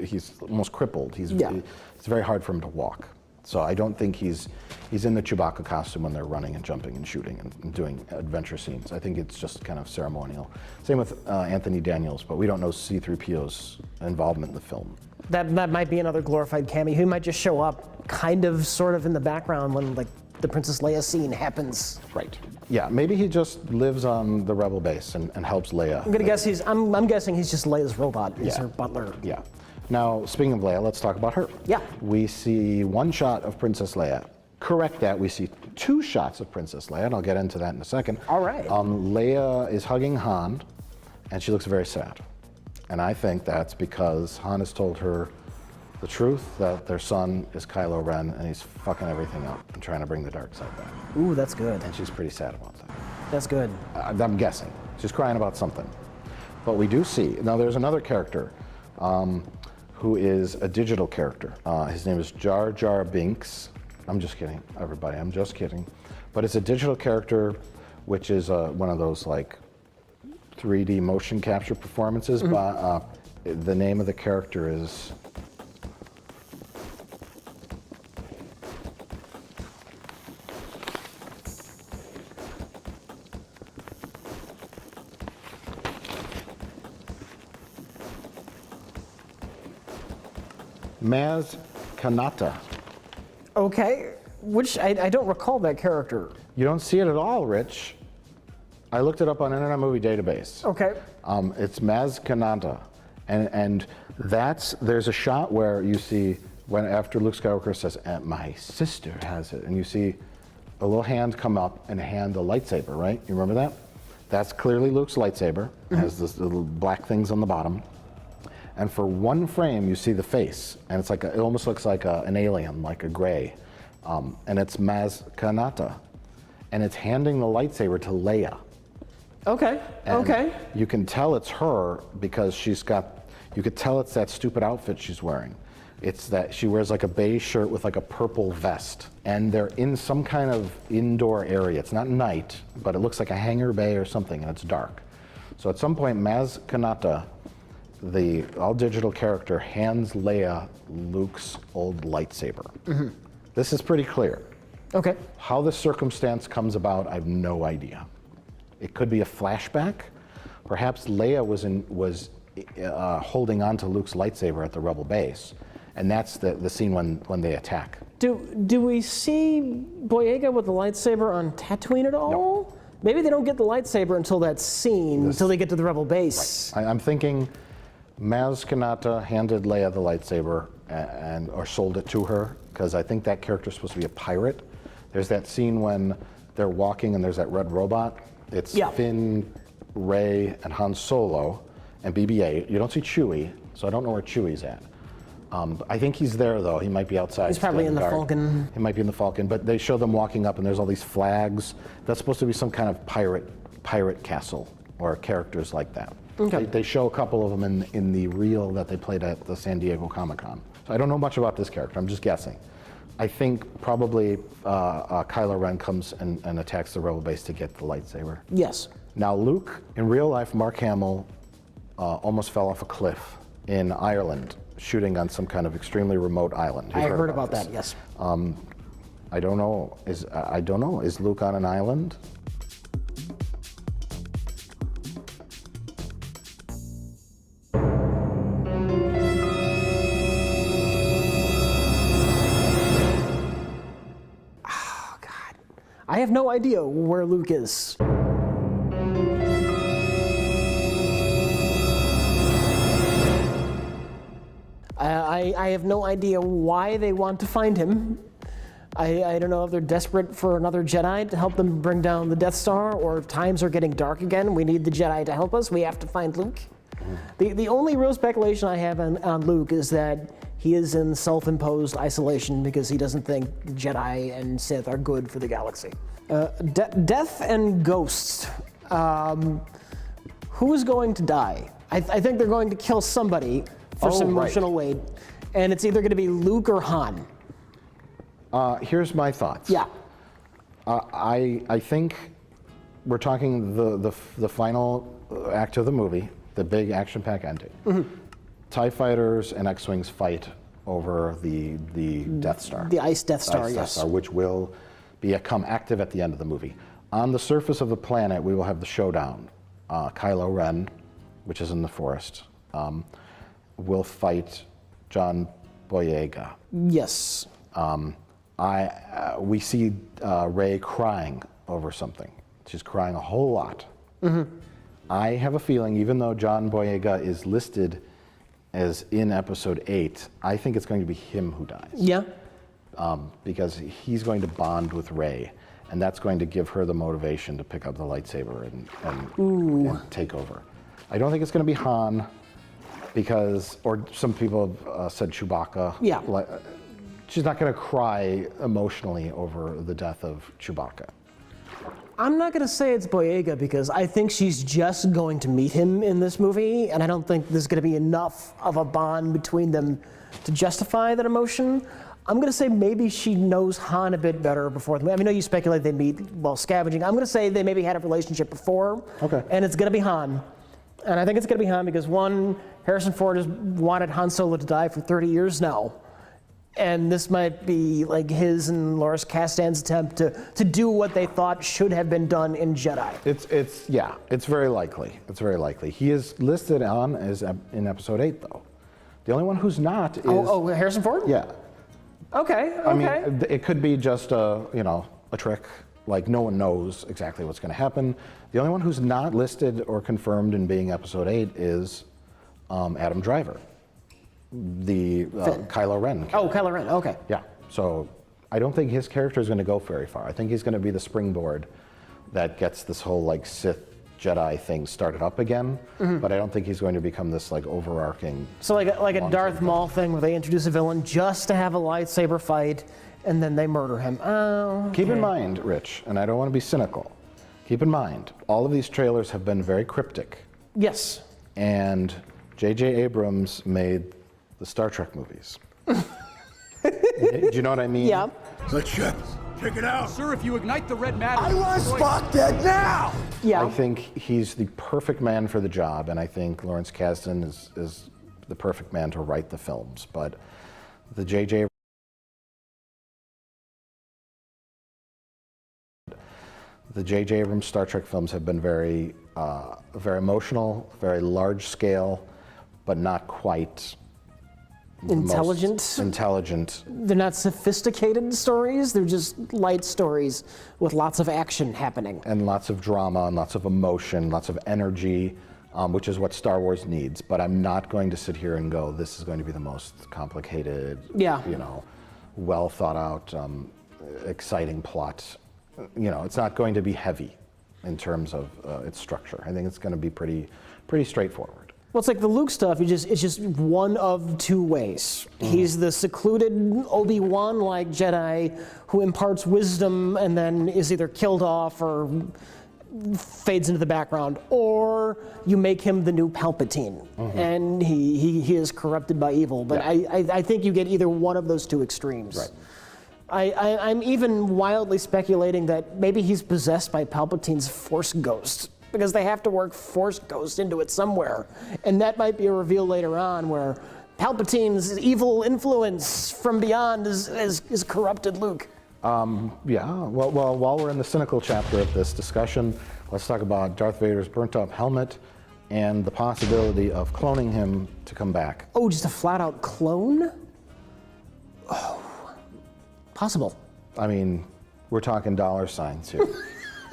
he's almost crippled. It's very hard for him to walk. So I don't think he's in the Chewbacca costume when they're running and jumping and shooting and doing adventure scenes. I think it's just kind of ceremonial. Same with Anthony Daniels, but we don't know C-3PO's involvement in the film. That might be another glorified cameo. He might just show up kind of sort of in the background when like the Princess Leia scene happens. Right. Yeah, maybe he just lives on the Rebel base and helps Leia. I'm guessing he's just Leia's robot. He's her butler. Yeah. Now, speaking of Leia, let's talk about her. Yeah. We see one shot of Princess Leia. Correct that, we see 2 shots of Princess Leia, and I'll get into that in a second. All right. Leia is hugging Han, and she looks very sad. And I think that's because Han has told her the truth, that their son is Kylo Ren, and he's fucking everything up and trying to bring the dark side back. Ooh, that's good. And she's pretty sad about that. That's good. I'm guessing. She's crying about something. But we do see, now there's another character who is a digital character. His name is Jar Jar Binks. I'm just kidding, everybody, I'm just kidding. But it's a digital character, which is one of those like 3D motion capture performances. But the name of the character is Maz Kanata. Okay, which I don't recall that character. You don't see it at all, Rich. I looked it up on Internet Movie Database. Okay. It's Maz Kanata, and there's a shot where you see after Luke Skywalker says, "My sister has it," and you see a little hand come up and hand a lightsaber. Right? You remember that? That's clearly Luke's lightsaber. It has this little black things on the bottom. And for one frame, you see the face, and it's like it almost looks like an alien, like a gray, and it's Maz Kanata, and it's handing the lightsaber to Leia. Okay. And okay. You can tell it's her because you could tell it's that stupid outfit she's wearing. It's that she wears like a beige shirt with like a purple vest, and they're in some kind of indoor area. It's not night, but it looks like a hangar bay or something, and it's dark. So at some point, Maz Kanata, the all-digital character, hands Leia Luke's old lightsaber. This is pretty clear. Okay. How the circumstance comes about, I have no idea. It could be a flashback. Perhaps Leia was holding on to Luke's lightsaber at the Rebel base, and that's the scene when they attack. Do we see Boyega with the lightsaber on Tatooine at all? No. Maybe they don't get the lightsaber until that scene, until they get to the Rebel base. Right. I'm thinking Maz Kanata handed Leia the lightsaber or sold it to her, because I think that character's supposed to be a pirate. There's that scene when they're walking and there's that red robot. It's Finn, Rey, and Han Solo, and BB-8. You don't see Chewie, so I don't know where Chewie's at. I think he's there, though. He might be outside. He's probably in the Falcon. He might be in the Falcon, but they show them walking up, and there's all these flags. That's supposed to be some kind of pirate castle, or characters like that. Okay. They show a couple of them in the reel that they played at the San Diego Comic-Con. So I don't know much about this character. I'm just guessing. I think probably Kylo Ren comes and attacks the Rebel base to get the lightsaber. Yes. Now Luke, in real life, Mark Hamill almost fell off a cliff in Ireland shooting on some kind of extremely remote island. You've I heard about this. that, yes. I don't know. Is Luke on an island? Oh, God. I have no idea where Luke is. I have no idea why they want to find him. I don't know if they're desperate for another Jedi to help them bring down the Death Star, or if times are getting dark again. We need the Jedi to help us. We have to find Luke. The only real speculation I have on Luke is that he is in self-imposed isolation because he doesn't think Jedi and Sith are good for the galaxy. Death and ghosts. Who's going to die? I think they're going to kill somebody for some emotional weight, and it's either going to be Luke or Han. Here's my thoughts. Yeah. I think we're talking the final act of the movie, the big action-packed ending. TIE fighters and X-Wings fight over the Death Star. The Ice Death Star, Ice Death yes. Star, which will become active at the end of the movie. On the surface of the planet, we will have the showdown. Kylo Ren, which is in the forest, will fight John Boyega. Yes. We see Rey crying over something. She's crying a whole lot. I have a feeling, even though John Boyega is listed as in Episode 8, I think it's going to be him who dies. Yeah. Because he's going to bond with Rey, and that's going to give her the motivation to pick up the lightsaber and take over. I don't think it's going to be Han, because, or some people have said Chewbacca. Yeah. She's not going to cry emotionally over the death of Chewbacca. I'm not going to say it's Boyega because I think she's just going to meet him in this movie, and I don't think there's going to be enough of a bond between them to justify that emotion. I'm going to say maybe she knows Han a bit better before the movie. I mean, I know you speculate they meet while scavenging. I'm going to say they maybe had a relationship before, and it's going to be Han. And I think it's going to be Han because, one, Harrison Ford has wanted Han Solo to die for 30 years now. And this might be like his and Lawrence Kasdan's attempt to do what they thought should have been done in Jedi. It's very likely. It's very likely. He is listed on as in Episode 8, though. The only one who's not is... Oh, Harrison Ford? Yeah. Okay. I mean, it could be just a trick. Like, no one knows exactly what's going to happen. The only one who's not listed or confirmed in being Episode 8 is Adam Driver. The Kylo Ren character. Oh, Kylo Ren, okay. Yeah, so I don't think his character is going to go very far. I think he's going to be the springboard that gets this whole like Sith Jedi thing started up again, but I don't think he's going to become this like overarching... So like a Darth Maul thing where they introduce a villain just to have a lightsaber fight and then they murder him. Oh, okay. Keep in mind, Rich, and I don't want to be cynical, keep in mind, all of these trailers have been very cryptic. Yes. And J.J. Abrams made the Star Trek movies. Do you know what I mean? Yeah. The ship! Check it out! Sir, if you ignite the red matter... I want Spock dead now! Yeah. I think he's the perfect man for the job, and I think Lawrence Kasdan is the perfect man to write the films. But the J.J. Abrams Star Trek films have been very emotional, very large scale, but not quite intelligent. They're not sophisticated stories. They're just light stories with lots of action happening. And lots of drama and lots of emotion, lots of energy, which is what Star Wars needs. But I'm not going to sit here and go, this is going to be the most complicated, well thought out, exciting plot. It's not going to be heavy in terms of its structure. I think it's going to be pretty straightforward. Well, it's like the Luke stuff. It's just one of two ways. He's the secluded Obi-Wan-like Jedi who imparts wisdom and then is either killed off or fades into the background, or you make him the new Palpatine, and he is corrupted by evil. But I think you get either one of those two extremes. Right. I'm even wildly speculating that maybe he's possessed by Palpatine's Force Ghost, because they have to work Force Ghost into it somewhere. And that might be a reveal later on where Palpatine's evil influence from beyond is corrupted Luke. Yeah, well, while we're in the cynical chapter of this discussion, let's talk about Darth Vader's burnt-up helmet and the possibility of cloning him to come back. Oh, just a flat-out clone? Oh, possible. I mean, we're talking dollar signs here.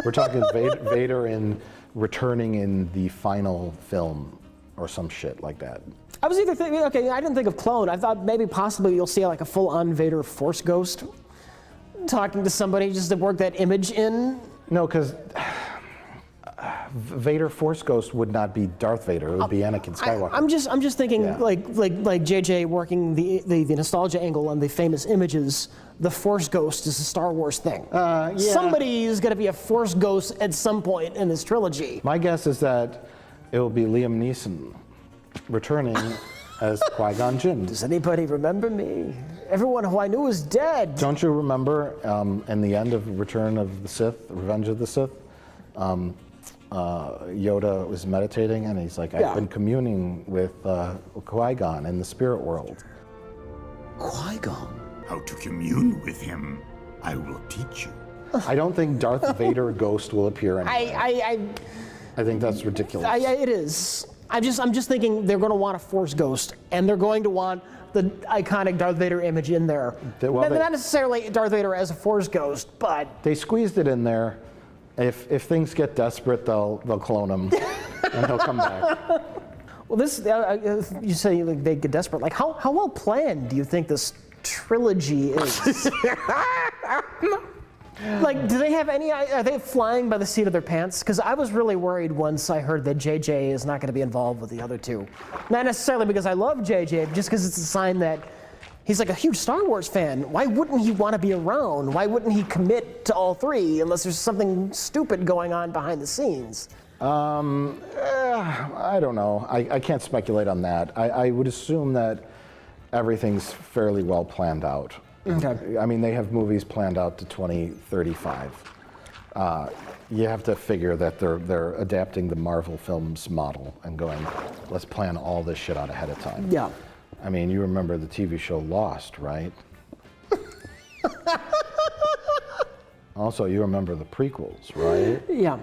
We're talking Vader returning in the final film or some shit like that. I was either thinking, okay, I didn't think of clone. I thought maybe possibly you'll see like a full-on Vader Force ghost talking to somebody just to work that image in. No, because Vader Force Ghost would not be Darth Vader. It would be Anakin Skywalker. I'm just thinking Yeah. like JJ working the nostalgia angle on the famous images. The Force Ghost is a Star Wars thing. Yeah. Somebody is going to be a Force Ghost at some point in this trilogy. My guess is that it will be Liam Neeson returning as Qui-Gon Jinn. Does anybody remember me? Everyone who I knew is dead. Don't you remember in the end of Return of the Sith, Revenge of the Sith, Yoda was meditating and he's like, I've been communing with Qui-Gon in the spirit world. Qui-Gon. How to commune with him, I will teach you. I don't think Darth Vader Ghost will appear anymore. I think that's ridiculous. It is. I'm just thinking they're going to want a Force Ghost, and they're going to want the iconic Darth Vader image in there. Not necessarily Darth Vader as a Force Ghost, but They squeezed it in there. If things get desperate, they'll clone him, and he'll come back. well, this you say like, they get desperate. Like how well planned do you think this trilogy is? Like, do they have any? Are they flying by the seat of their pants? Because I was really worried once I heard that JJ is not going to be involved with the other two. Not necessarily because I love JJ, but just because it's a sign that he's like a huge Star Wars fan. Why wouldn't he want to be around? Why wouldn't he commit to all three unless there's something stupid going on behind the scenes? I don't know. I can't speculate on that. I would assume that everything's fairly well planned out. Okay. I mean, they have movies planned out to 2035. You have to figure that they're adapting the Marvel films model and going, let's plan all this shit out ahead of time. Yeah. I mean, you remember the TV show Lost, right? Also, you remember the prequels, right? Yeah.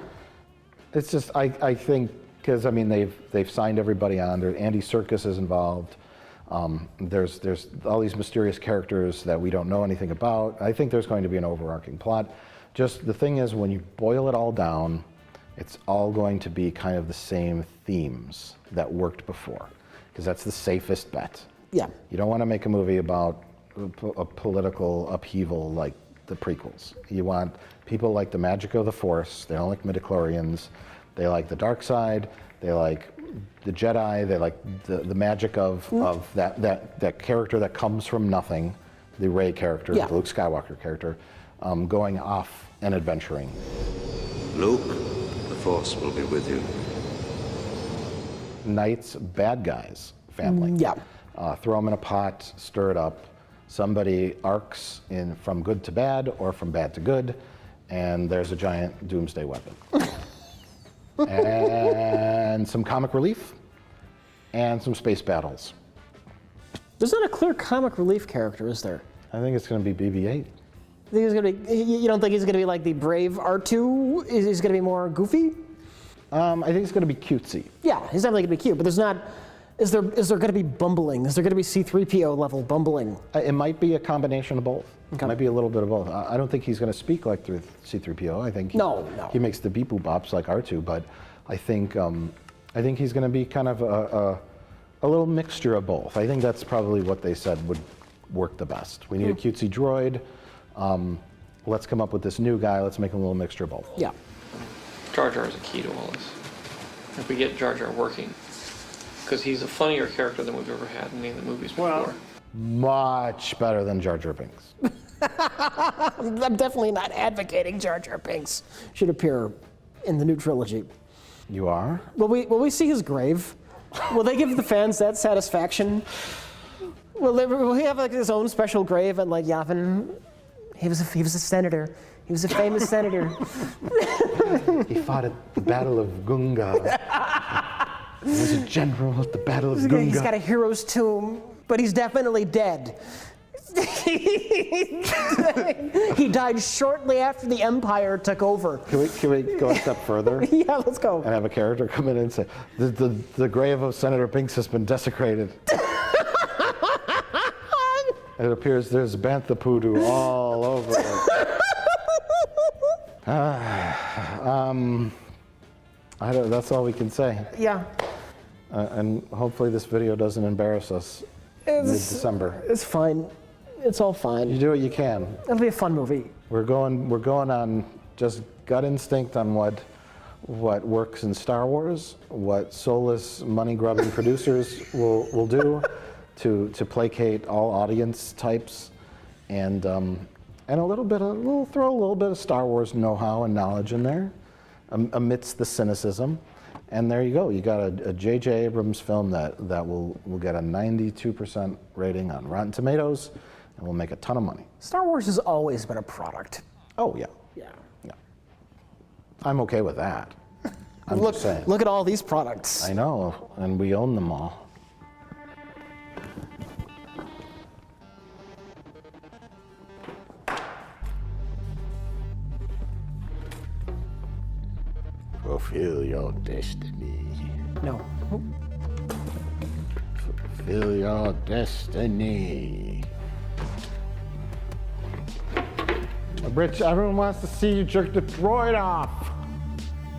It's just, I think, because I mean, they've signed everybody on. Andy Serkis is involved. There's all these mysterious characters that we don't know anything about. I think there's going to be an overarching plot. Just the thing is, when you boil it all down, it's all going to be kind of the same themes that worked before, because that's the safest bet. Yeah. You don't want to make a movie about a political upheaval like the prequels. You want people like the magic of the Force. They don't like midichlorians. They like the dark side. They like the Jedi. They like the magic of that character that comes from nothing, the Rey character, the Luke Skywalker character, going off and adventuring. Luke, the Force will be with you. Knight's bad guys family. Yeah. Throw them in a pot, stir it up. Somebody arcs from good to bad or from bad to good, and there's a giant doomsday weapon. And some comic relief, and some space battles. There's not a clear comic relief character, is there? I think it's going to be BB-8. You think he's gonna be? You don't think he's gonna be like the brave R2? He's gonna be more goofy? I think it's going to be cutesy. Yeah, he's definitely gonna be cute. But there's not. Is there gonna be bumbling? Is there gonna be C-3PO level bumbling? It might be a combination of both. Okay. It might be a little bit of both. I don't think he's going to speak like through C-3PO. I think he makes the beep boop bops like R2. But I think he's going to be kind of a little mixture of both. I think that's probably what they said would work the best. We need a cutesy droid. Let's come up with this new guy. Let's make him a little mixture of both. Yeah. Jar Jar is a key to all this. If we get Jar Jar working, because he's a funnier character than we've ever had in any of the movies before. Much better than Jar Jar Binks. I'm definitely not advocating Jar Jar Binks should appear in the new trilogy. You are? Will we see his grave? Will they give the fans that satisfaction? Will he have like his own special grave and like Yavin? He was a senator. He was a famous senator. He fought at the Battle of Gunga. He was a general at the Battle of Gunga. He's got a hero's tomb. but he's definitely dead. He died shortly after the Empire took over. Can we go a step further? Yeah, let's go. And have a character come in and say, the grave of Senator Binks has been desecrated. It appears there's bantha poodoo all over it. That's all we can say. Yeah. And hopefully this video doesn't embarrass us mid-December. It's fine. It's all fine. You do what you can. It'll be a fun movie. We're going on just gut instinct on what works in Star Wars, what soulless money-grubbing producers will do to placate all audience types, and throw a little bit of Star Wars know-how and knowledge in there, amidst the cynicism. And there you go. You got a J.J. Abrams film that will get a 92% rating on Rotten Tomatoes, and will make a ton of money. Star Wars has always been a product. Oh yeah. Yeah. Yeah. I'm okay with that. I'm just saying. Look at all these products. I know, and we own them all. Fulfill your destiny. No. Fulfill your destiny. Rich, everyone wants to see you jerk the droid off.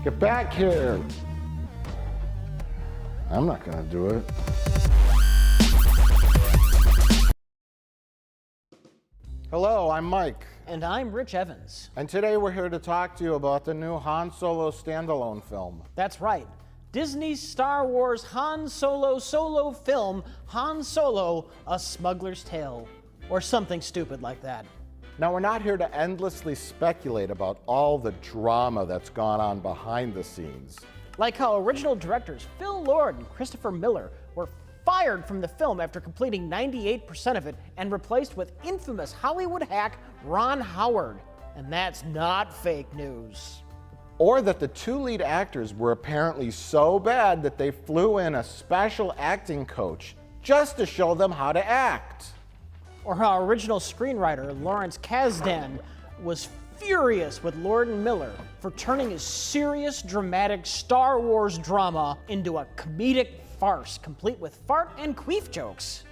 Get back here. I'm not gonna do it. Hello, I'm Mike. And I'm Rich Evans. And today we're here to talk to you about the new Han Solo standalone film. That's right. Disney's Star Wars Han Solo film, Han Solo, A Smuggler's Tale. Or something stupid like that. Now, we're not here to endlessly speculate about all the drama that's gone on behind the scenes. Like how original directors Phil Lord and Christopher Miller were fired from the film after completing 98% of it and replaced with infamous Hollywood hack Ron Howard. And that's not fake news. Or that the two lead actors were apparently so bad that they flew in a special acting coach just to show them how to act. Or how original screenwriter Lawrence Kasdan was furious with Lord and Miller for turning his serious, dramatic Star Wars drama into a comedic farce, complete with fart and queef jokes.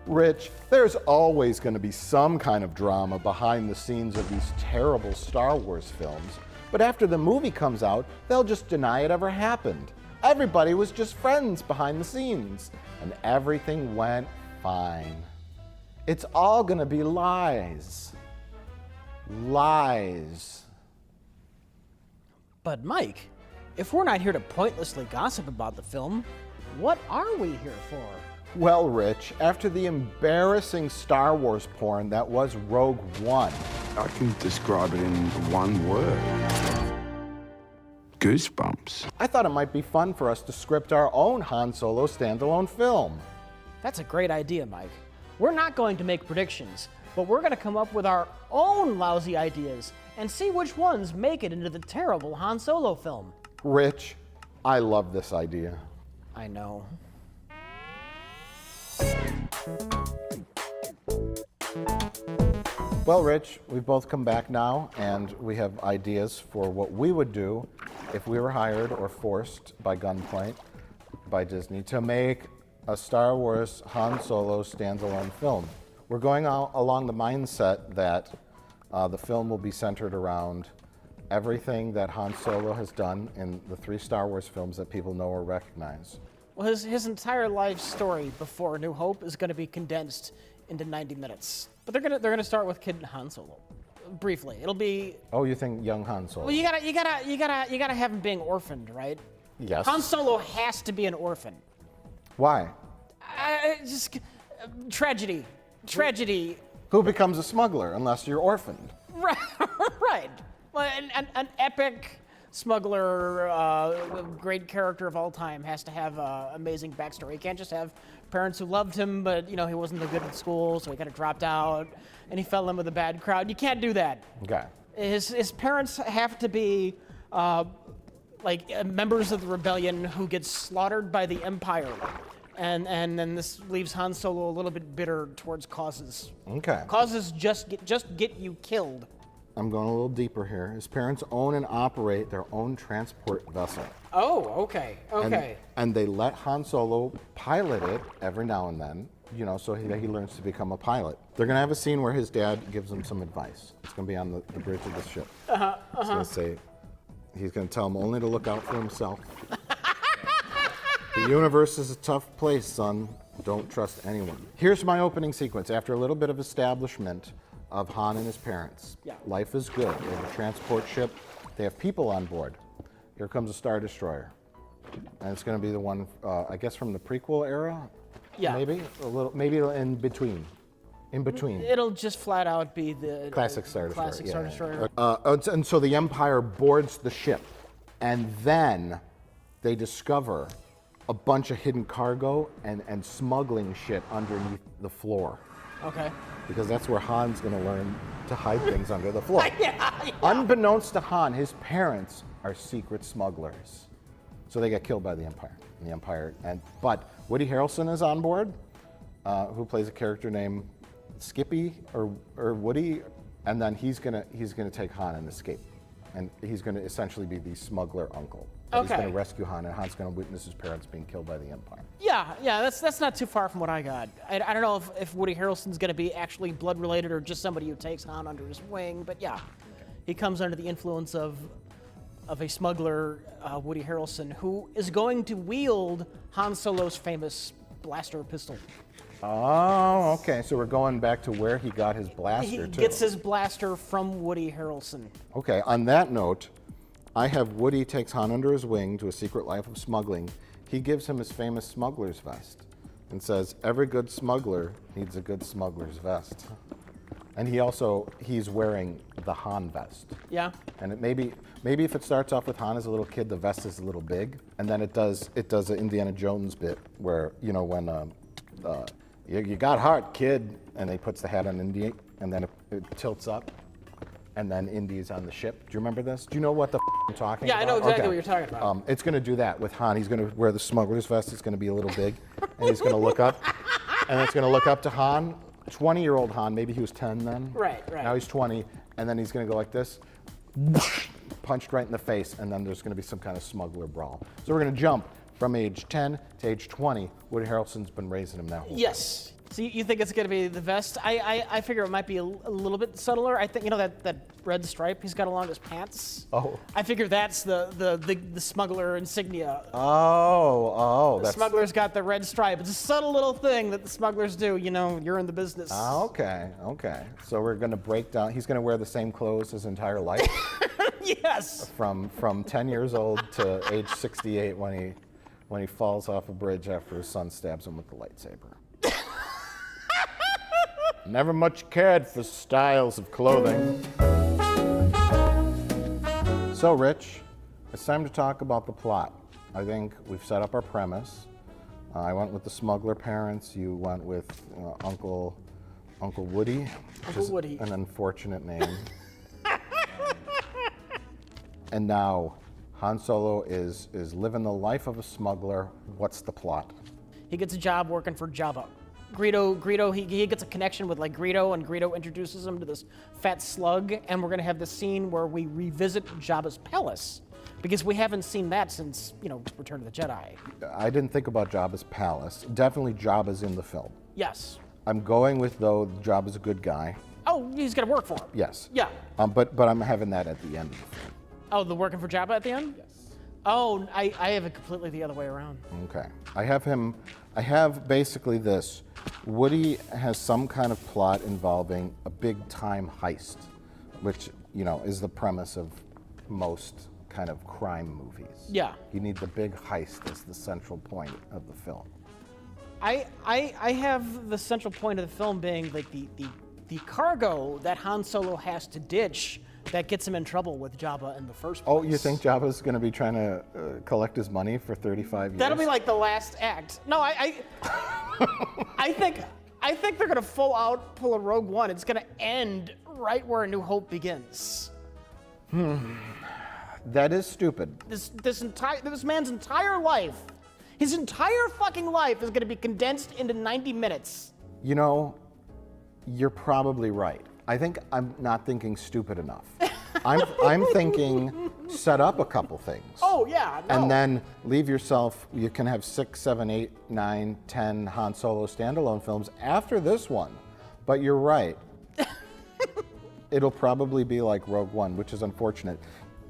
Rich, there's always going to be some kind of drama behind the scenes of these terrible Star Wars films, but after the movie comes out, they'll just deny it ever happened. Everybody was just friends behind the scenes, and everything went fine. It's all gonna be lies. Lies. But Mike, if we're not here to pointlessly gossip about the film, what are we here for? Well, Rich, after the embarrassing Star Wars porn that was Rogue One. I can describe it in one word. Goosebumps. I thought it might be fun for us to script our own Han Solo standalone film. That's a great idea, Mike. We're not going to make predictions, but we're going to come up with our own lousy ideas and see which ones make it into the terrible Han Solo film. Rich, I love this idea. I know. Well, Rich, we've both come back now, and we have ideas for what we would do if we were hired or forced by gunpoint by Disney to make a Star Wars Han Solo standalone film. We're going along the mindset that the film will be centered around everything that Han Solo has done in the 3 Star Wars films that people know or recognize. Well, his entire life story before A New Hope is going to be condensed into 90 minutes. But they're gonna start with Kid Han Solo, briefly. It'll be. Oh, you think young Han Solo? Well, you gotta have him being orphaned, right? Yes. Han Solo has to be an orphan. Why? Tragedy. Who becomes a smuggler unless you're orphaned? Right. Well, an epic smuggler, great character of all time, has to have an amazing backstory. He can't just have parents who loved him, but he wasn't that good at school, so he kind of dropped out, and he fell in with a bad crowd. You can't do that. Okay. His parents have to be members of the rebellion who get slaughtered by the Empire. And then this leaves Han Solo a little bit bitter towards causes. Okay. Causes just get you killed. I'm going a little deeper here. His parents own and operate their own transport vessel. Oh, okay, okay. And they let Han Solo pilot it every now and then, you know, so he learns to become a pilot. They're going to have a scene where his dad gives him some advice. It's going to be on the bridge of the ship. He's going to say, he's going to tell him only to look out for himself. The universe is a tough place, son. Don't trust anyone. Here's my opening sequence. After a little bit of establishment of Han and his parents. Yeah. Life is good. They have a transport ship. They have people on board. Here comes a Star Destroyer. And it's going to be the one, I guess, from the prequel era? Yeah. Maybe? A little, maybe in between. In between. It'll just flat out be the Classic Star Destroyer. Classic Star Destroyer. And so the Empire boards the ship. And then they discover a bunch of hidden cargo and smuggling shit underneath the floor. Okay. Because that's where Han's going to learn to hide things under the floor. Yeah. Unbeknownst to Han, his parents are secret smugglers. So they get killed by the Empire. But Woody Harrelson is on board, who plays a character named Skippy or Woody, and then he's gonna take Han and escape. And he's going to essentially be the smuggler uncle. Okay. He's going to rescue Han, and Han's going to witness his parents being killed by the Empire. Yeah, that's not too far from what I got. I don't know if Woody Harrelson's going to be actually blood related or just somebody who takes Han under his wing, but yeah, he comes under the influence of a smuggler, Woody Harrelson, who is going to wield Han Solo's famous blaster pistol. Oh, okay. So we're going back to where he got his blaster, He too. gets his blaster from Woody Harrelson. Okay, on that note, I have Woody takes Han under his wing to a secret life of smuggling. He gives him his famous smuggler's vest and says, every good smuggler needs a good smuggler's vest. And he's wearing the Han vest. Yeah. And maybe if it starts off with Han as a little kid, the vest is a little big, and then it does an Indiana Jones bit where, you know, when you got heart, kid, and he puts the hat on Indy, and then it tilts up, and then Indy's on the ship. Do you remember this? Do you know what the I'm talking about? Yeah, I know exactly what you're talking about. It's going to do that with Han. He's going to wear the smuggler's vest. It's going to be a little big, and he's going to look up, and it's going to look up to Han, 20-year-old Han. Maybe he was 10 then. Right. Now he's 20, and then he's going to go like this, punched right in the face, and then there's going to be some kind of smuggler brawl. So we're going to jump from age 10 to age 20. Woody Harrelson's been raising him that whole Yes. So you think it's going to be the vest? I figure it might be a little bit subtler. I think, you know, that red stripe he's got along his pants? Oh. I figure that's the smuggler insignia. Oh. The smuggler's got the red stripe. It's a subtle little thing that the smugglers do. You know, you're in the business. Okay. So we're going to break down. He's going to wear the same clothes his entire life. Yes. From 10 years old to age 68 when he falls off a bridge after his son stabs him with the lightsaber. Never much cared for styles of clothing. So, Rich, it's time to talk about the plot. I think we've set up our premise. I went with the smuggler parents. You went with Uncle Woody, which is Woody. an unfortunate name. And now, Han Solo is living the life of a smuggler. What's the plot? He gets a job working for Jabba. Greedo, he gets a connection with like Greedo, and Greedo introduces him to this fat slug, and we're gonna have this scene where we revisit Jabba's palace, because we haven't seen that since, you know, Return of the Jedi. I didn't think about Jabba's palace. Definitely Jabba's in the film. Yes. I'm going with, though, Jabba's a good guy. Oh, he's gonna work for him. Yes. Yeah. But I'm having that at the end of the film. Oh, the working for Jabba at the end? Yes. Oh, I have it completely the other way around. Okay. I have basically this. Woody has some kind of plot involving a big-time heist, which, you know, is the premise of most kind of crime movies. Yeah. You need the big heist as the central point of the film. I have the central point of the film being like the cargo that Han Solo has to ditch that gets him in trouble with Jabba in the first place. Oh, you think Jabba's going to be trying to collect his money for 35 years? That'll be like the last act. No, I think they're gonna full out pull a Rogue One. It's gonna end right where A New Hope begins. That is stupid. This man's entire life His entire fucking life is going to be condensed into 90 minutes. You know, you're probably right. I think I'm not thinking stupid enough. I'm thinking set up a couple things. Oh, yeah, no. And then leave yourself, you can have 6, 7, 8, 9, 10 Han Solo standalone films after this one. But you're right. It'll probably be like Rogue One, which is unfortunate.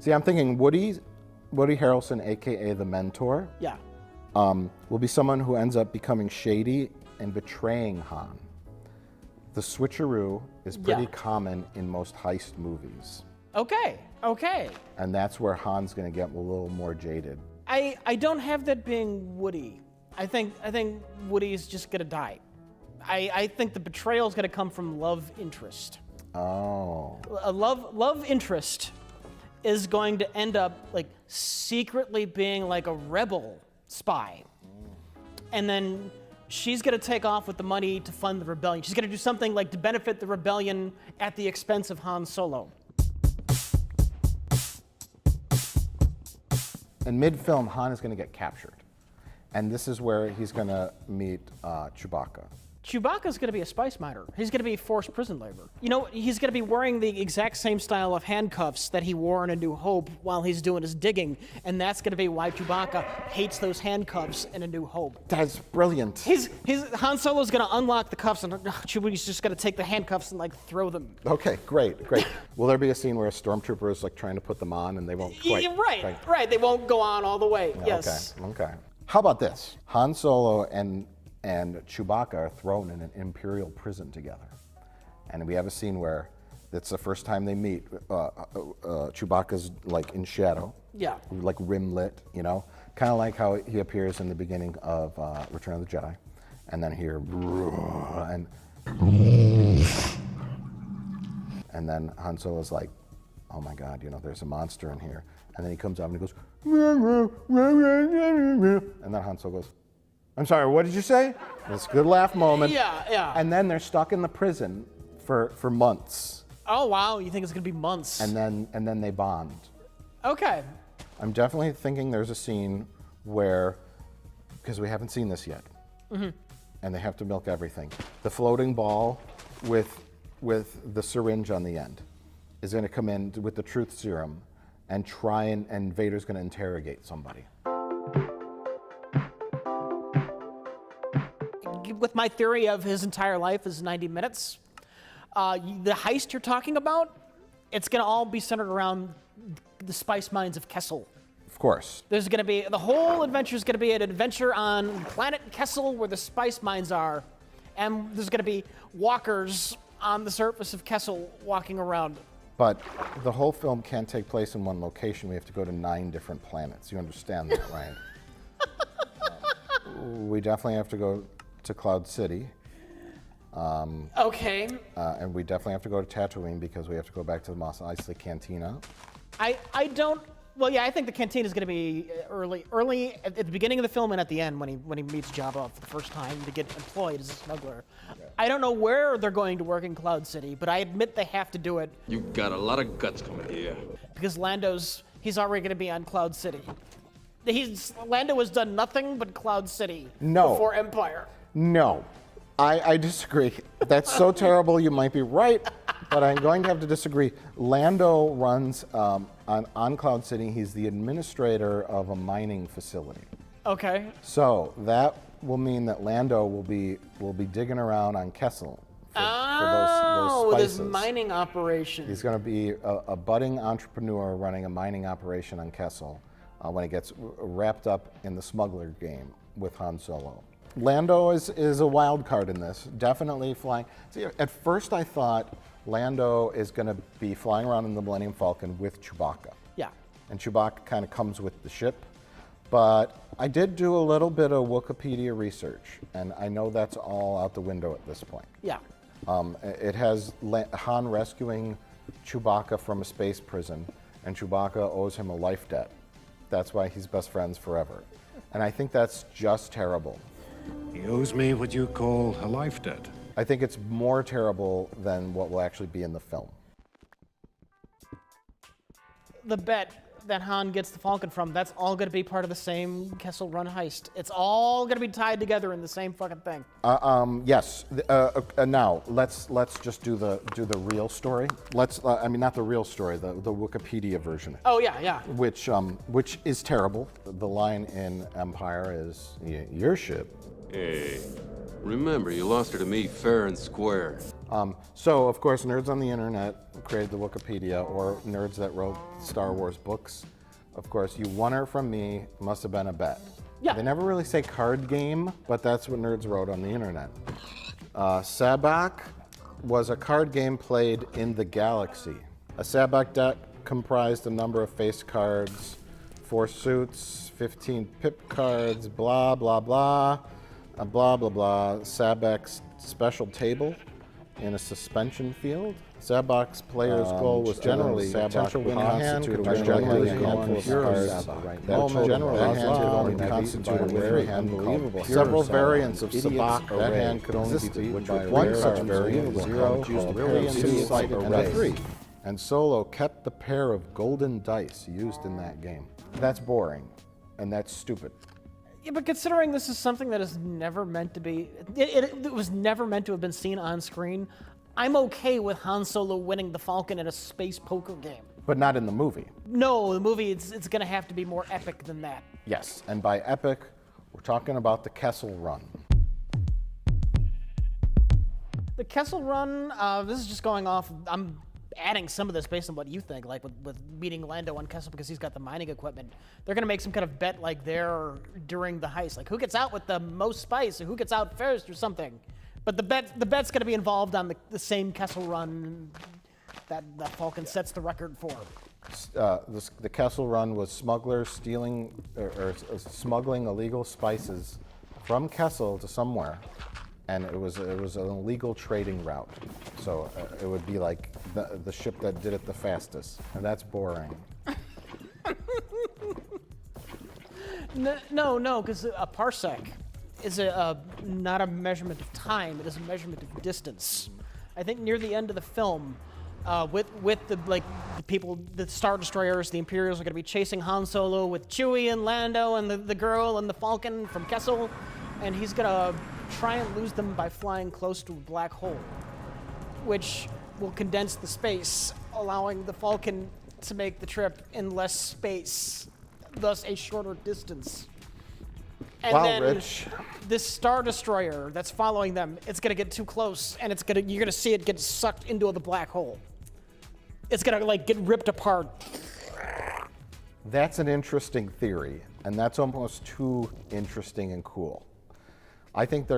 See, I'm thinking Woody Harrelson, AKA the Mentor, Yeah. will be someone who ends up becoming shady and betraying Han. The switcheroo is pretty common in most heist movies. Okay. And that's where Han's gonna get a little more jaded. I don't have that being Woody. I think Woody's just gonna die. I think the betrayal is gonna come from love interest. Oh. A love interest is going to end up like secretly being like a rebel spy. And then she's gonna take off with the money to fund the rebellion. She's gonna do something like to benefit the rebellion at the expense of Han Solo. In mid-film, Han is gonna get captured. And this is where he's gonna meet Chewbacca. Chewbacca's going to be a spice miner. He's going to be forced prison labor. You know, he's going to be wearing the exact same style of handcuffs that he wore in A New Hope while he's doing his digging, and that's going to be why Chewbacca hates those handcuffs in A New Hope. That's brilliant. Han Solo's going to unlock the cuffs, and Chewbacca's just going to take the handcuffs and like throw them. Okay, great. Will there be a scene where a stormtrooper is like trying to put them on and they won't quite? Right. They won't go on all the way. Yes. Okay. How about this? Han Solo and Chewbacca are thrown in an Imperial prison together. And we have a scene where it's the first time they meet. Chewbacca's like in shadow. Yeah. Like rim lit, you know? Kind of like how he appears in the beginning of Return of the Jedi. And then here, and then Han Solo's like, oh my God, you know, there's a monster in here. And then he comes out and he goes, and then Han Solo goes, I'm sorry, what did you say? This good laugh moment. Yeah. And then they're stuck in the prison for months. Oh wow, you think it's gonna be months? And then they bond. Okay. I'm definitely thinking there's a scene where, because we haven't seen this yet, and they have to milk everything. The floating ball with the syringe on the end is gonna come in with the truth serum and try and Vader's gonna interrogate somebody. With my theory of his entire life is 90 minutes, the heist you're talking about, it's going to all be centered around the spice mines of Kessel. Of course. There's going to be, the whole adventure is going to be an adventure on planet Kessel where the spice mines are, and there's going to be walkers on the surface of Kessel walking around. But the whole film can't take place in one location. We have to go to 9 different planets. You understand that, right? We definitely have to go to Cloud City. Okay. And we definitely have to go to Tatooine because we have to go back to the Mos Eisley Cantina. I think the canteen is going to be early at the beginning of the film and at the end when he meets Jabba for the first time to get employed as a smuggler. Okay. I don't know where they're going to work in Cloud City, but I admit they have to do it. You got a lot of guts coming here. Because he's already going to be on Cloud City. Lando has done nothing but Cloud City before Empire. No, I disagree. That's so terrible, you might be right, but I'm going to have to disagree. Lando runs on Cloud City. He's the administrator of a mining facility. Okay. So that will mean that Lando will be digging around on Kessel for those spices. This mining operation. He's going to be a budding entrepreneur running a mining operation on Kessel when he gets wrapped up in the smuggler game with Han Solo. Lando is a wild card in this, definitely flying. See, at first I thought Lando is going to be flying around in the Millennium Falcon with Chewbacca. Yeah. And Chewbacca kind of comes with the ship. But I did do a little bit of Wikipedia research, and I know that's all out the window at this point. Yeah. It has Han rescuing Chewbacca from a space prison, and Chewbacca owes him a life debt. That's why he's best friends forever. And I think that's just terrible. He owes me what you call a life debt. I think it's more terrible than what will actually be in the film. The bet that Han gets the Falcon from, that's all going to be part of the same Kessel Run heist. It's all going to be tied together in the same fucking thing. Yes. Now let's just do the real story. I mean, not the real story, the Wikipedia version. Oh yeah. Which is terrible. The line in Empire is, "Your ship." Hey, remember, you lost her to me fair and square. So, of course, nerds on the internet created the Wikipedia, or nerds that wrote Star Wars books. Of course, you won her from me, must have been a bet. Yeah. They never really say card game, but that's what nerds wrote on the internet. Sabak was a card game played in the galaxy. A Sabak deck comprised a number of face cards, 4 suits, 15 pip cards, blah, blah, blah, blah, blah, blah. Sabak's special table in a suspension field. Sabak's player's goal was generally potential winning hand, which was generally a handful of cards. That generally hand could constitute a rare hand unbelievable. Several variants of Sabak that hand could only be beaten by one such variant, 0, and 3. And Solo kept the pair of golden dice used in that game. That's boring, and that's stupid. Yeah, but considering this is something that is never meant to be, it was never meant to have been seen on screen, I'm okay with Han Solo winning the Falcon in a space poker game. But not in the movie. No, the movie, it's going to have to be more epic than that. Yes, and by epic, we're talking about the Kessel Run. The Kessel Run, this is just going off, I'm adding some of this based on what you think, like with meeting Lando on Kessel because he's got the mining equipment. They're going to make some kind of bet like there during the heist, like who gets out with the most spice or who gets out first or something. But the bet's going to be involved on the same Kessel Run that the Falcon sets the record for. The Kessel Run was smugglers stealing or smuggling illegal spices from Kessel to somewhere, and it was an illegal trading route. So it would be like the ship that did it the fastest, and that's boring. No, because a parsec is not a measurement of time; it is a measurement of distance. I think near the end of the film, with the people, the Star Destroyers, the Imperials are going to be chasing Han Solo with Chewie and Lando and the girl and the Falcon from Kessel, and he's going to try and lose them by flying close to a black hole, which will condense the space, allowing the Falcon to make the trip in less space, thus a shorter distance. And Wow, then Rich. this Star Destroyer that's following them, it's gonna get too close, and you're gonna see it get sucked into the black hole. It's gonna get ripped apart. That's an interesting theory, and that's almost too interesting and cool. I think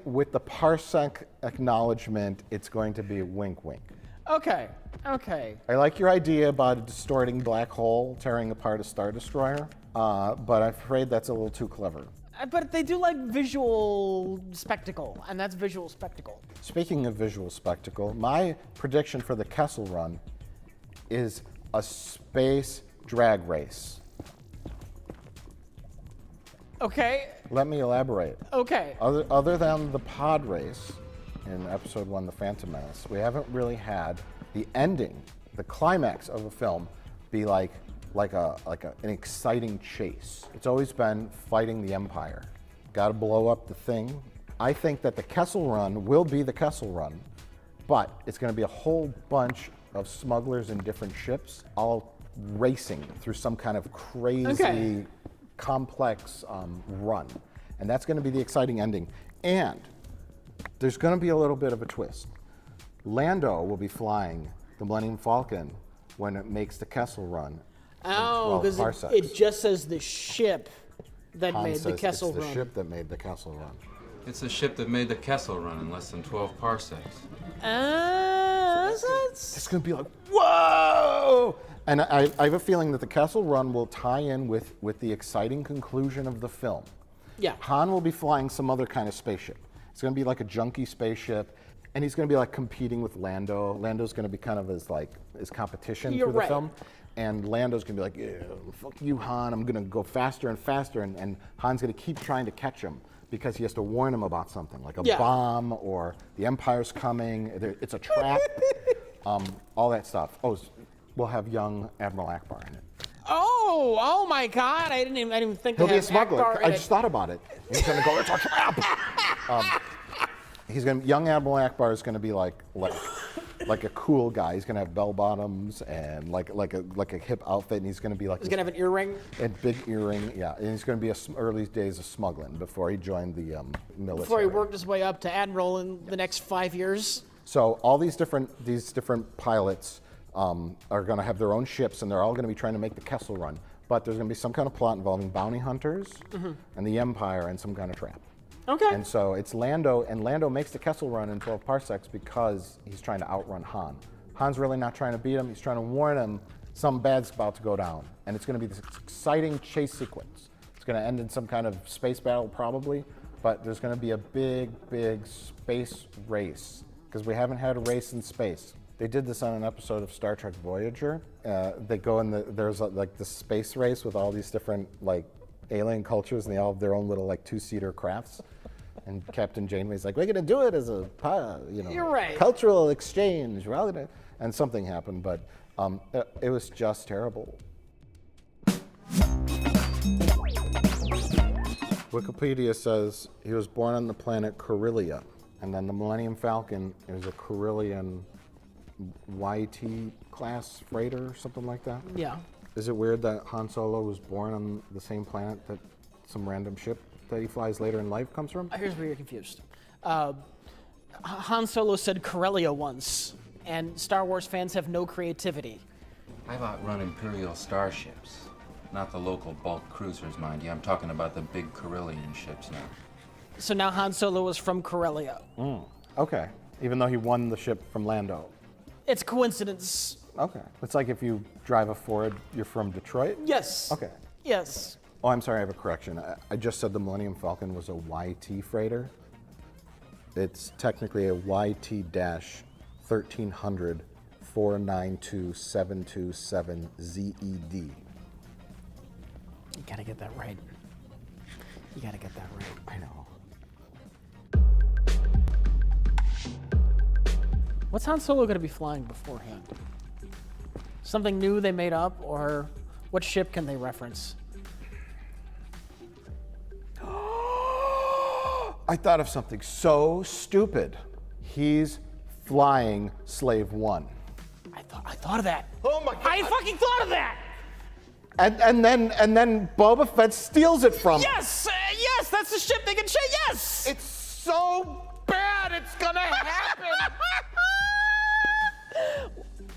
with the parsec acknowledgement, it's going to be a wink wink. Okay. I like your idea about a distorting black hole tearing apart a Star Destroyer, but I'm afraid that's a little too clever. But they do like visual spectacle, and that's visual spectacle. Speaking of visual spectacle, my prediction for the Kessel Run is a space drag race. Okay. Let me elaborate. Okay. Other than the pod race in Episode 1, The Phantom Menace, we haven't really had the ending, the climax of a film, be like an exciting chase. It's always been fighting the Empire. Got to blow up the thing. I think that the Kessel Run will be the Kessel Run, but it's going to be a whole bunch of smugglers in different ships, all racing through some kind of crazy, complex run. And that's going to be the exciting ending. And there's going to be a little bit of a twist. Lando will be flying the Millennium Falcon when it makes the Kessel Run. Oh, because it just says the ship that Han made the says Kessel it's the Run. ship that made the Kessel Run. It's the ship that made the Kessel Run in less than 12 parsecs. It's going to be like, whoa! And I have a feeling that the Kessel Run will tie in with the exciting conclusion of the film. Yeah. Han will be flying some other kind of spaceship. It's going to be like a junky spaceship, and he's going to be like competing with Lando. Lando's going to be kind of his competition You're through the right. film. And Lando's going to be like, yeah, fuck you, Han. I'm going to go faster and faster. And Han's going to keep trying to catch him because he has to warn him about something, like a bomb or the Empire's coming. It's a trap, all that stuff. Oh, will have young Admiral Akbar in it. Oh my God! I didn't even think. He'll to be a have smuggler. Akbar in I it. just thought about it. He's going to go, it's a trap! Young Admiral Akbar is going to be like a cool guy. He's going to have bell bottoms and like a hip outfit, and he's going to be like. He's gonna have an earring. A big earring, yeah. And he's going to be early days of smuggling before he joined the military. Before he worked his way up to admiral in the next 5 years. So all these different pilots are going to have their own ships, and they're all going to be trying to make the Kessel Run. But there's going to be some kind of plot involving bounty hunters and the Empire and some kind of trap. Okay. And so it's Lando, and Lando makes the Kessel Run in 12 parsecs because he's trying to outrun Han. Han's really not trying to beat him. He's trying to warn him something bad's about to go down. And it's going to be this exciting chase sequence. It's going to end in some kind of space battle probably, but there's going to be a big space race because we haven't had a race in space. They did this on an episode of Star Trek Voyager. They go in there's like the space race with all these different like alien cultures, and they all have their own little like 2-seater crafts. And Captain Janeway's like, we're gonna do it as a You're right. cultural exchange. We're all gonna, and something happened, but it was just terrible. Wikipedia says he was born on the planet Corellia, and then the Millennium Falcon is a Corellian YT class freighter or something like that. Yeah. Is it weird that Han Solo was born on the same planet that some random ship that he flies later in life comes from? Here's where you're confused. Han Solo said Corellia once, and Star Wars fans have no creativity. I've outrun Imperial starships. Not the local bulk cruisers, mind you. I'm talking about the big Corellian ships now. So now Han Solo is from Corellia. Okay, even though he won the ship from Lando. It's coincidence. Okay, it's like if you drive a Ford, you're from Detroit? Yes. Okay. Yes. Oh, I'm sorry, I have a correction. I just said the Millennium Falcon was a YT freighter. It's technically a YT-1300 492727 ZED. You gotta get that right. You gotta get that right. I know. What's Han Solo gonna be flying beforehand? Something new they made up, or what ship can they reference? I thought of something so stupid. He's flying Slave One. I thought of that. Oh my God. I fucking thought of that. And then Boba Fett steals it from him. Yes, yes, that's the ship they can chase. Yes. It's so bad. It's gonna happen.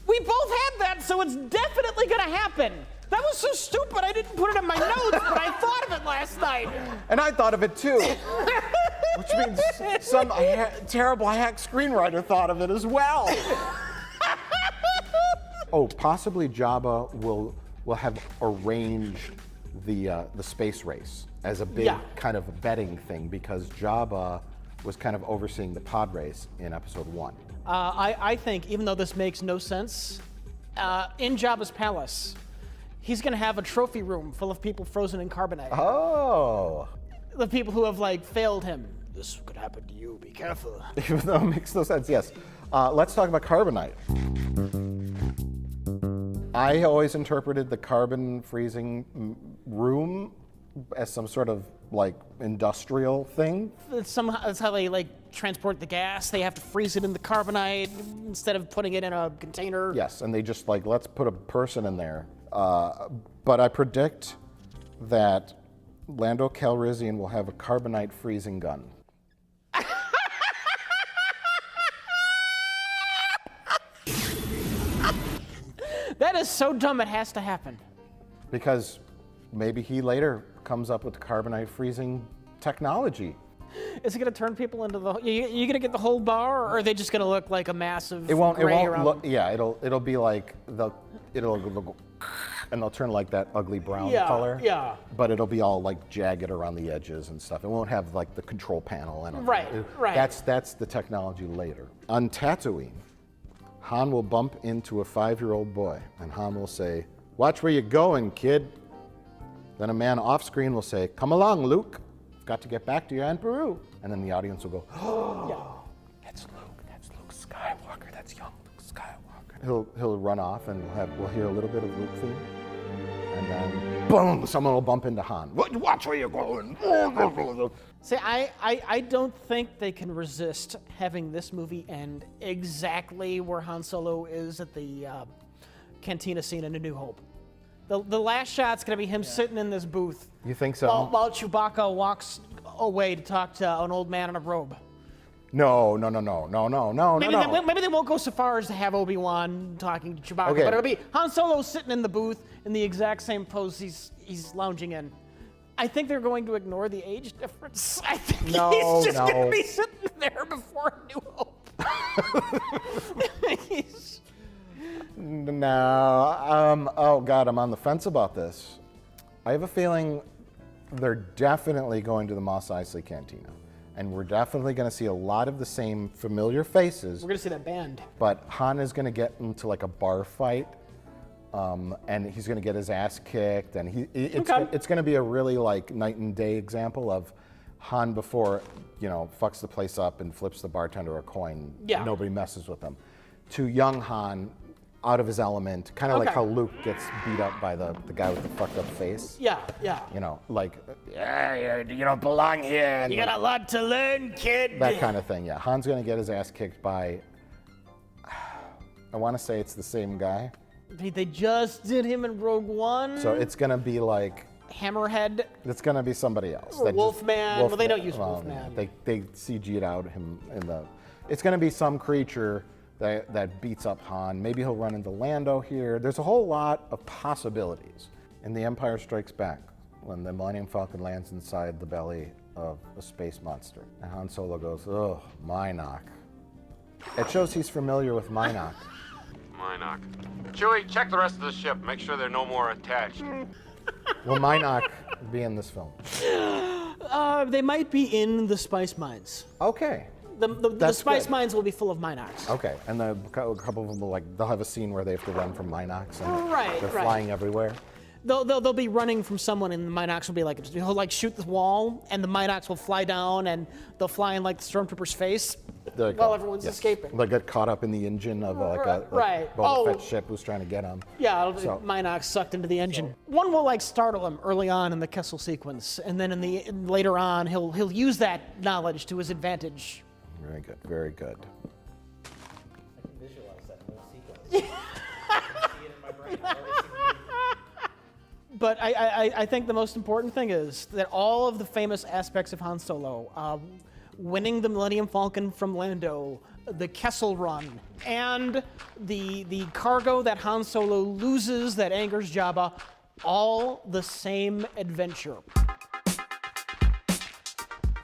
We both had that, so it's definitely gonna happen. That was so stupid. I didn't put it in my notes, but I thought of it last night. And I thought of it too. Which means some terrible hack screenwriter thought of it as well. Oh, possibly Jabba will have arranged the space race as a big kind of betting thing because Jabba was kind of overseeing the pod race in episode 1. I think, even though this makes no sense, in Jabba's palace, he's gonna have a trophy room full of people frozen in carbonite. Oh. The people who have like failed him. This could happen to you. Be careful. Even though it makes no sense, yes. Let's talk about carbonite. I always interpreted the carbon freezing room as some sort of like industrial thing. That's how they like transport the gas. They have to freeze it in the carbonite instead of putting it in a container. Yes, and they just like, let's put a person in there. But I predict that Lando Calrissian will have a carbonite freezing gun. That is so dumb it has to happen. Because maybe he later comes up with carbonite freezing technology. Is it going to turn people into the? You going to get the whole bar, or are they just going to look like a massive? It won't gray around look. them? Yeah, it'll be like it'll look, and they'll turn like that ugly brown color. Yeah. But it'll be all like jagged around the edges and stuff. It won't have like the control panel and Right. That's the technology later. On Tatooine, Han will bump into a 5-year-old boy, and Han will say, "Watch where you're going, kid." Then a man off screen will say, "Come along, Luke. I've got to get back to your Aunt Beru." And then the audience will go, "Oh, that's Luke. That's Luke Skywalker. That's young Luke Skywalker. He'll run off, and we'll hear a little bit of Luke theme, and then boom, someone will bump into Han. Watch where you're going. See, I don't think they can resist having this movie end exactly where Han Solo is at the cantina scene in A New Hope. The last shot's gonna be him sitting in this booth. You think so? While Chewbacca walks away to talk to an old man in a robe. No. Maybe they won't go so far as to have Obi-Wan talking to Chewbacca, Okay. but it'll be Han Solo sitting in the booth in the exact same pose he's lounging in. I think they're going to ignore the age difference. I think he's just going to be sitting there before New Hope. No. Oh, God, I'm on the fence about this. I have a feeling they're definitely going to the Mos Eisley Cantina. And we're definitely going to see a lot of the same familiar faces. We're going to see that band. But Han is going to get into like a bar fight. And he's going to get his ass kicked. And it's going to be a really like night and day example of Han before, fucks the place up and flips the bartender a coin. Yeah. Nobody messes with him. To young Han, out of his element, kind of like how Luke gets beat up by the guy with the fucked up face. Yeah. You don't belong here. And You got a lot to learn, kid. that kind of thing, yeah. Han's going to get his ass kicked by, I want to say it's the same guy. They just did him in Rogue One. So it's going to be like, Hammerhead. it's going to be somebody else. Or Wolfman. Well, they don't use Wolfman. They CG'd out him in the, it's going to be some creature that beats up Han. Maybe he'll run into Lando here. There's a whole lot of possibilities. In The Empire Strikes Back, when the Millennium Falcon lands inside the belly of a space monster, and Han Solo goes, "Oh, Mynock." It shows he's familiar with Mynock. Mynock. Chewie, check the rest of the ship. Make sure there are no more attached. Will Mynock be in this film? They might be in the spice mines. Okay. The spice mines will be full of Minox. Okay, and a couple of them will they'll have a scene where they have to run from Minox and they're flying everywhere. They'll be running from someone, and the Minox will be like, he'll like shoot the wall, and the Minox will fly down, and they'll fly in like the stormtrooper's face while everyone's escaping. They'll get caught up in the engine of a Boba Fett ship who's trying to get them. Yeah, Minox sucked into the engine. One will like startle him early on in the Kessel sequence, and then later on he'll use that knowledge to his advantage. Very good, very good. I can visualize that whole sequence. I see it in my brain. But I think the most important thing is that all of the famous aspects of Han Solo, winning the Millennium Falcon from Lando, the Kessel Run, and the cargo that Han Solo loses that angers Jabba, all the same adventure.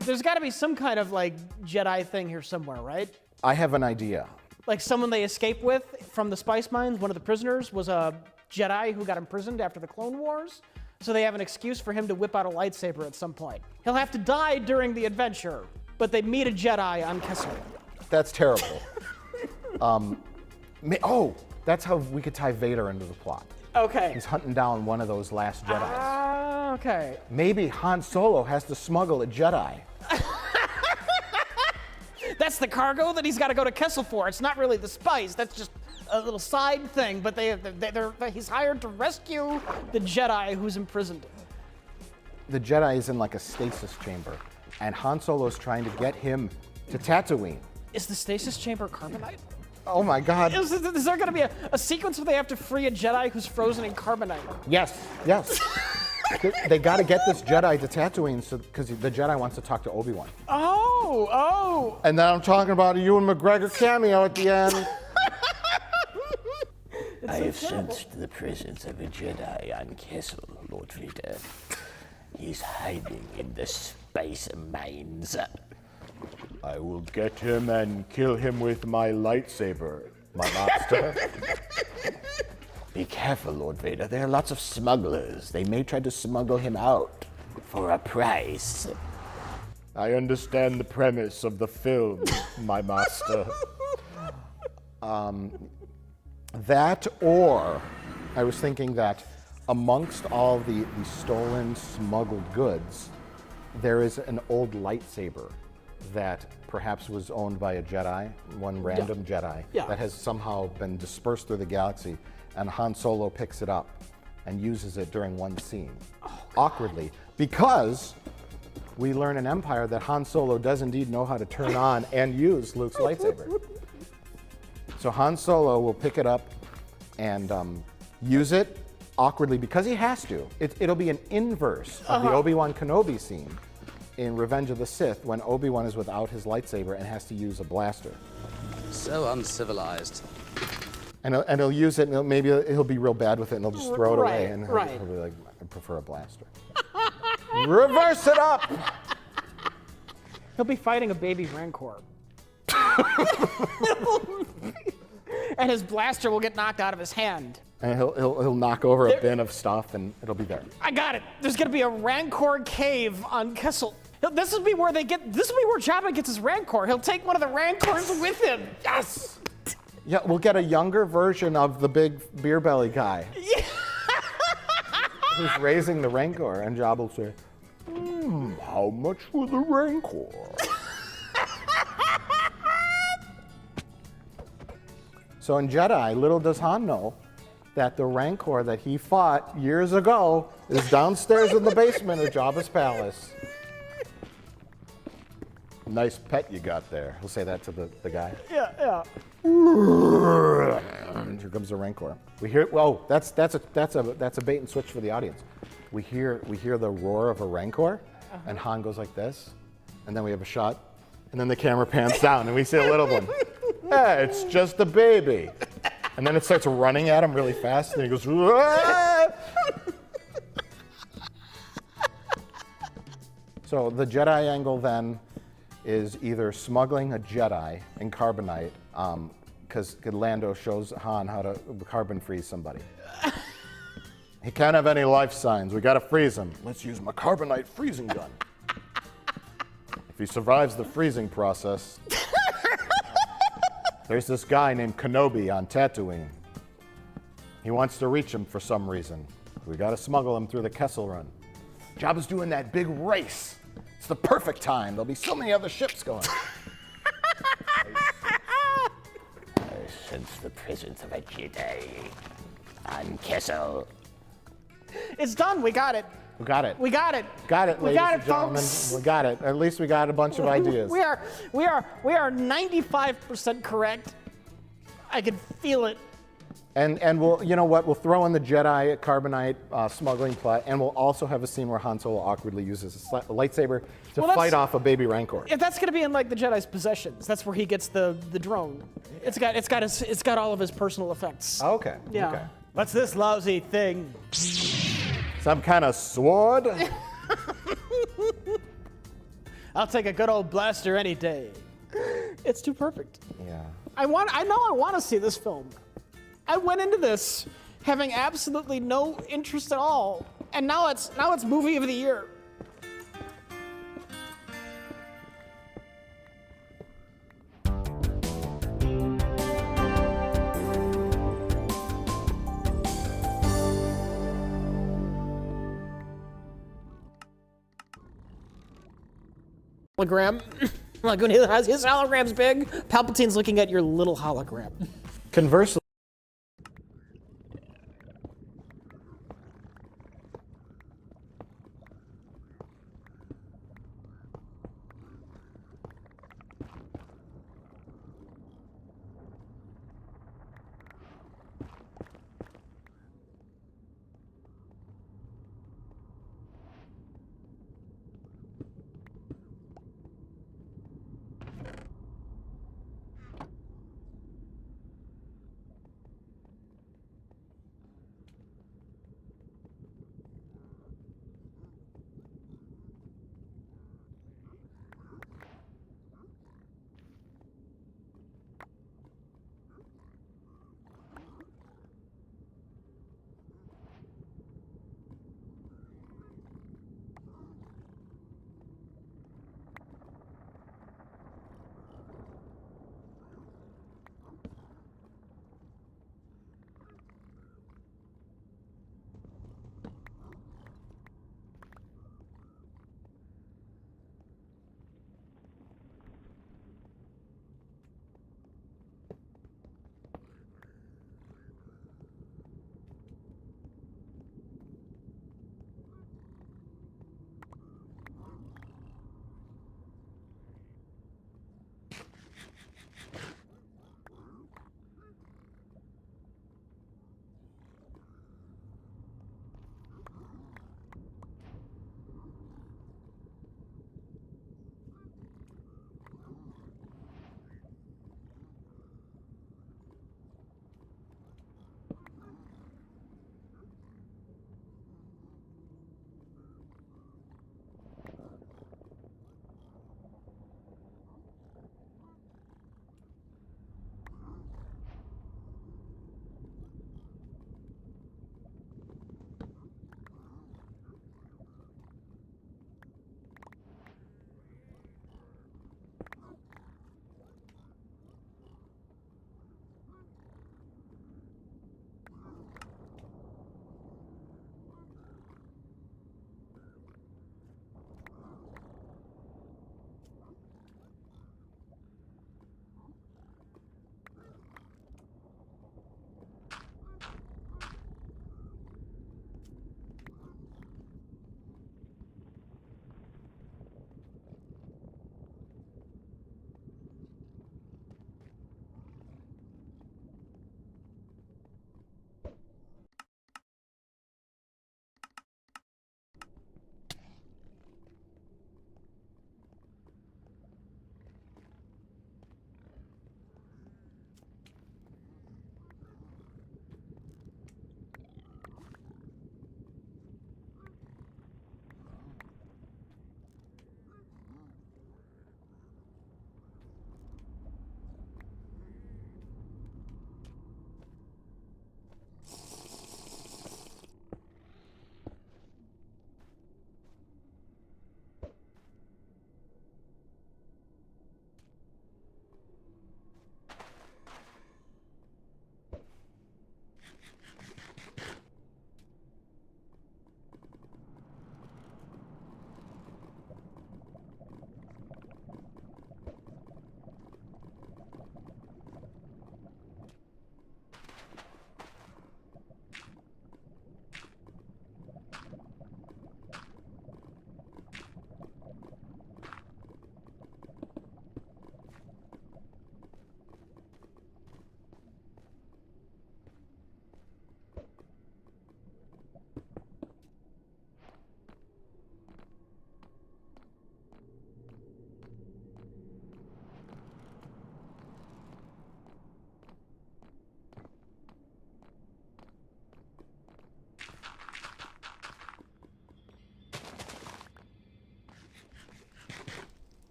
There's got to be some kind of like Jedi thing here somewhere, right? I have an idea. Like someone they escaped with from the spice mines, one of the prisoners was a Jedi who got imprisoned after the Clone Wars. So they have an excuse for him to whip out a lightsaber at some point. He'll have to die during the adventure, but they meet a Jedi on Kessel. That's terrible. That's how we could tie Vader into the plot. Okay. He's hunting down one of those last Jedis. Okay. Maybe Han Solo has to smuggle a Jedi. That's the cargo that he's got to go to Kessel for. It's not really the spice. That's just a little side thing. But he's hired to rescue the Jedi who's imprisoned. The Jedi is in like a stasis chamber, and Han Solo's trying to get him to Tatooine. Is the stasis chamber carbonite? Oh my God. Is there going to be a sequence where they have to free a Jedi who's frozen in carbonite? Yes. They got to get this Jedi to Tatooine because the Jedi wants to talk to Obi-Wan. Oh. And then I'm talking about a Ewan McGregor cameo at the end. I have sensed the presence of a Jedi on Kessel, Lord Vader. He's hiding in the space mines. I will get him and kill him with my lightsaber, my master. Be careful, Lord Vader. There are lots of smugglers. They may try to smuggle him out for a price. I understand the premise of the film, my master. That or I was thinking that amongst all the stolen, smuggled goods, there is an old lightsaber that perhaps was owned by a Jedi, one random Jedi, that has somehow been dispersed through the galaxy, and Han Solo picks it up and uses it during one scene, awkwardly, because we learn in Empire that Han Solo does indeed know how to turn on and use Luke's lightsaber. So Han Solo will pick it up and use it awkwardly because he has to. It'll be an inverse of the Obi-Wan Kenobi scene in Revenge of the Sith when Obi-Wan is without his lightsaber and has to use a blaster. So uncivilized. And he'll use it, and maybe he'll be real bad with it, and he'll just throw it away, and he'll be like, I prefer a blaster. Reverse it up! He'll be fighting a baby Rancor. And his blaster will get knocked out of his hand. And he'll knock over a bin of stuff, and it'll be there. I got it. There's gonna be a Rancor cave on Kessel. This will be where Jabba gets his Rancor. He'll take one of the Rancors with him. Yes. Yeah, we'll get a younger version of the big beer belly guy. Yeah. Who's raising the Rancor, and Jabba will say, how much for the Rancor? So in Jedi, little does Han know that the Rancor that he fought years ago is downstairs in the basement of Jabba's palace. Nice pet you got there. He'll say that to the guy. Yeah. And here comes the Rancor. We hear. Whoa, that's a bait and switch for the audience. We hear the roar of a Rancor, and Han goes like this, and then we have a shot, and then the camera pans down, and we see a little one. Hey, it's just a baby. And then it starts running at him really fast, and he goes, "Aah!" So the Jedi angle then is either smuggling a Jedi in carbonite, because Lando shows Han how to carbon freeze somebody. He can't have any life signs. We gotta freeze him. Let's use my carbonite freezing gun. If he survives the freezing process, there's this guy named Kenobi on Tatooine. He wants to reach him for some reason. We gotta smuggle him through the Kessel Run. Jabba's doing that big race. It's the perfect time. There'll be so many other ships going. I sense the presence of a Jedi on Kessel. It's done. We got it. We got it. We got it. Got it, ladies and gentlemen. Folks. We got it. At least we got a bunch of ideas. We are 95% correct. I can feel it. And we'll, you know what? We'll throw in the Jedi carbonite smuggling plot, and we'll also have a scene where Han Solo awkwardly uses a lightsaber to fight off a baby Rancor. If that's gonna be in like the Jedi's possessions, that's where he gets the drone. It's got all of his personal effects. Okay. Yeah. Okay. What's this lousy thing? Some kind of sword? I'll take a good old blaster any day. It's too perfect. Yeah. I want to see this film. I went into this having absolutely no interest at all, and now it's movie of the year. Hologram. Like when his hologram's big, Palpatine's looking at your little hologram. Conversely,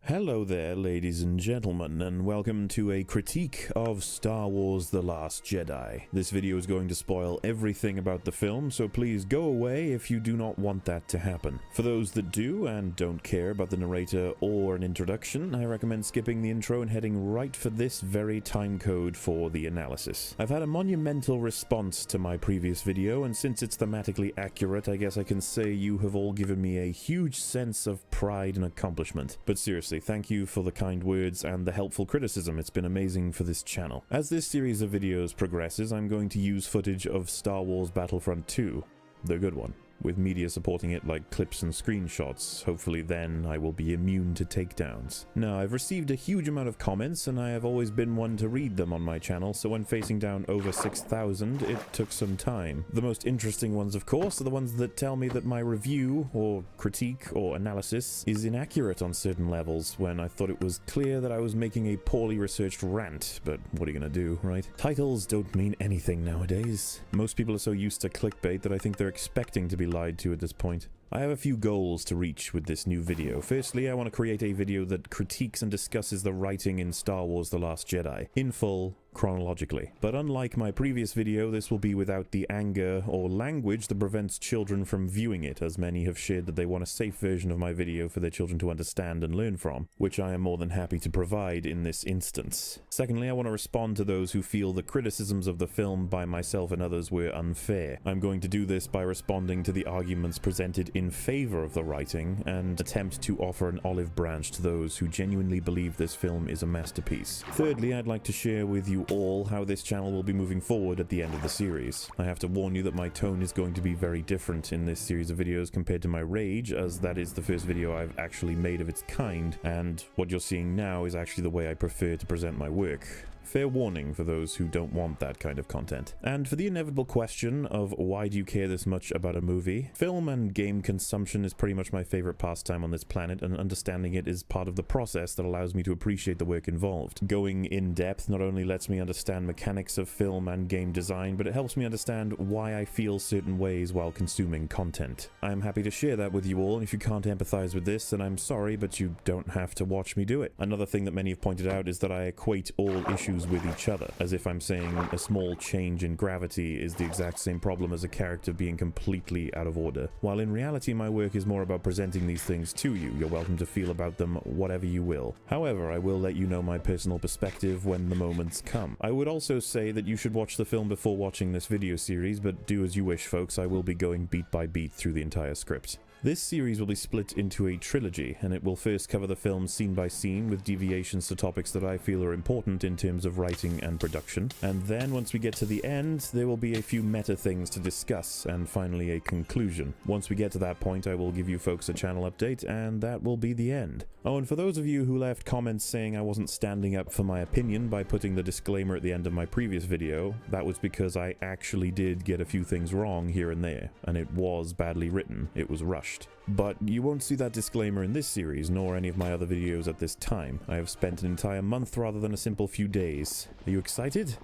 Hello there, ladies and gentlemen, and welcome to a critique of Star Wars The Last Jedi. This video is going to spoil everything about the film, so please go away if you do not want that to happen. For those that do and don't care about the narrator or an introduction, I recommend skipping the intro and heading right for this very time code for the analysis. I've had a monumental response to my previous video, and since it's thematically accurate, I guess I can say you have all given me a huge sense of pride and accomplishment. But seriously, thank you for the kind words and the helpful criticism. It's been amazing for this channel. As this series of videos progresses, I'm going to use footage of Star Wars Battlefront 2, the good one, with media supporting it like clips and screenshots. Hopefully then I will be immune to takedowns. Now, I've received a huge amount of comments, and I have always been one to read them on my channel, so when facing down over 6,000, it took some time. The most interesting ones, of course, are the ones that tell me that my review, or critique, or analysis is inaccurate on certain levels, when I thought it was clear that I was making a poorly researched rant, but what are you gonna do, right? Titles don't mean anything nowadays. Most people are so used to clickbait that I think they're expecting to be lied to at this point. I have a few goals to reach with this new video. Firstly, I want to create a video that critiques and discusses the writing in Star Wars The Last Jedi, in full, chronologically. But unlike my previous video, this will be without the anger or language that prevents children from viewing it, as many have shared that they want a safe version of my video for their children to understand and learn from, which I am more than happy to provide in this instance. Secondly, I want to respond to those who feel the criticisms of the film by myself and others were unfair. I'm going to do this by responding to the arguments presented in favor of the writing and attempt to offer an olive branch to those who genuinely believe this film is a masterpiece. Thirdly, I'd like to share with you all how this channel will be moving forward at the end of the series. I have to warn you that my tone is going to be very different in this series of videos compared to my Rage, as that is the first video I've actually made of its kind, and what you're seeing now is actually the way I prefer to present my work. Fair warning for those who don't want that kind of content. And for the inevitable question of why do you care this much about a movie, film and game consumption is pretty much my favorite pastime on this planet, and understanding it is part of the process that allows me to appreciate the work involved. Going in depth not only lets me understand mechanics of film and game design, but it helps me understand why I feel certain ways while consuming content. I am happy to share that with you all, and if you can't empathize with this, then I'm sorry, but you don't have to watch me do it. Another thing that many have pointed out is that I equate all issues with each other, as if I'm saying a small change in gravity is the exact same problem as a character being completely out of order. While in reality my work is more about presenting these things to you. You're welcome to feel about them whatever you will. However, I will let you know my personal perspective when the moments come. I would also say that you should watch the film before watching this video series, but do as you wish, folks. I will be going beat by beat through the entire script. This series will be split into a trilogy, and it will first cover the film scene by scene with deviations to topics that I feel are important in terms of writing and production. And then once we get to the end, there will be a few meta things to discuss, and finally a conclusion. Once we get to that point, I will give you folks a channel update, and that will be the end. Oh, and for those of you who left comments saying I wasn't standing up for my opinion by putting the disclaimer at the end of my previous video, that was because I actually did get a few things wrong here and there, and it was badly written. It was rushed. But you won't see that disclaimer in this series, nor any of my other videos at this time. I have spent an entire month rather than a simple few days. Are you excited?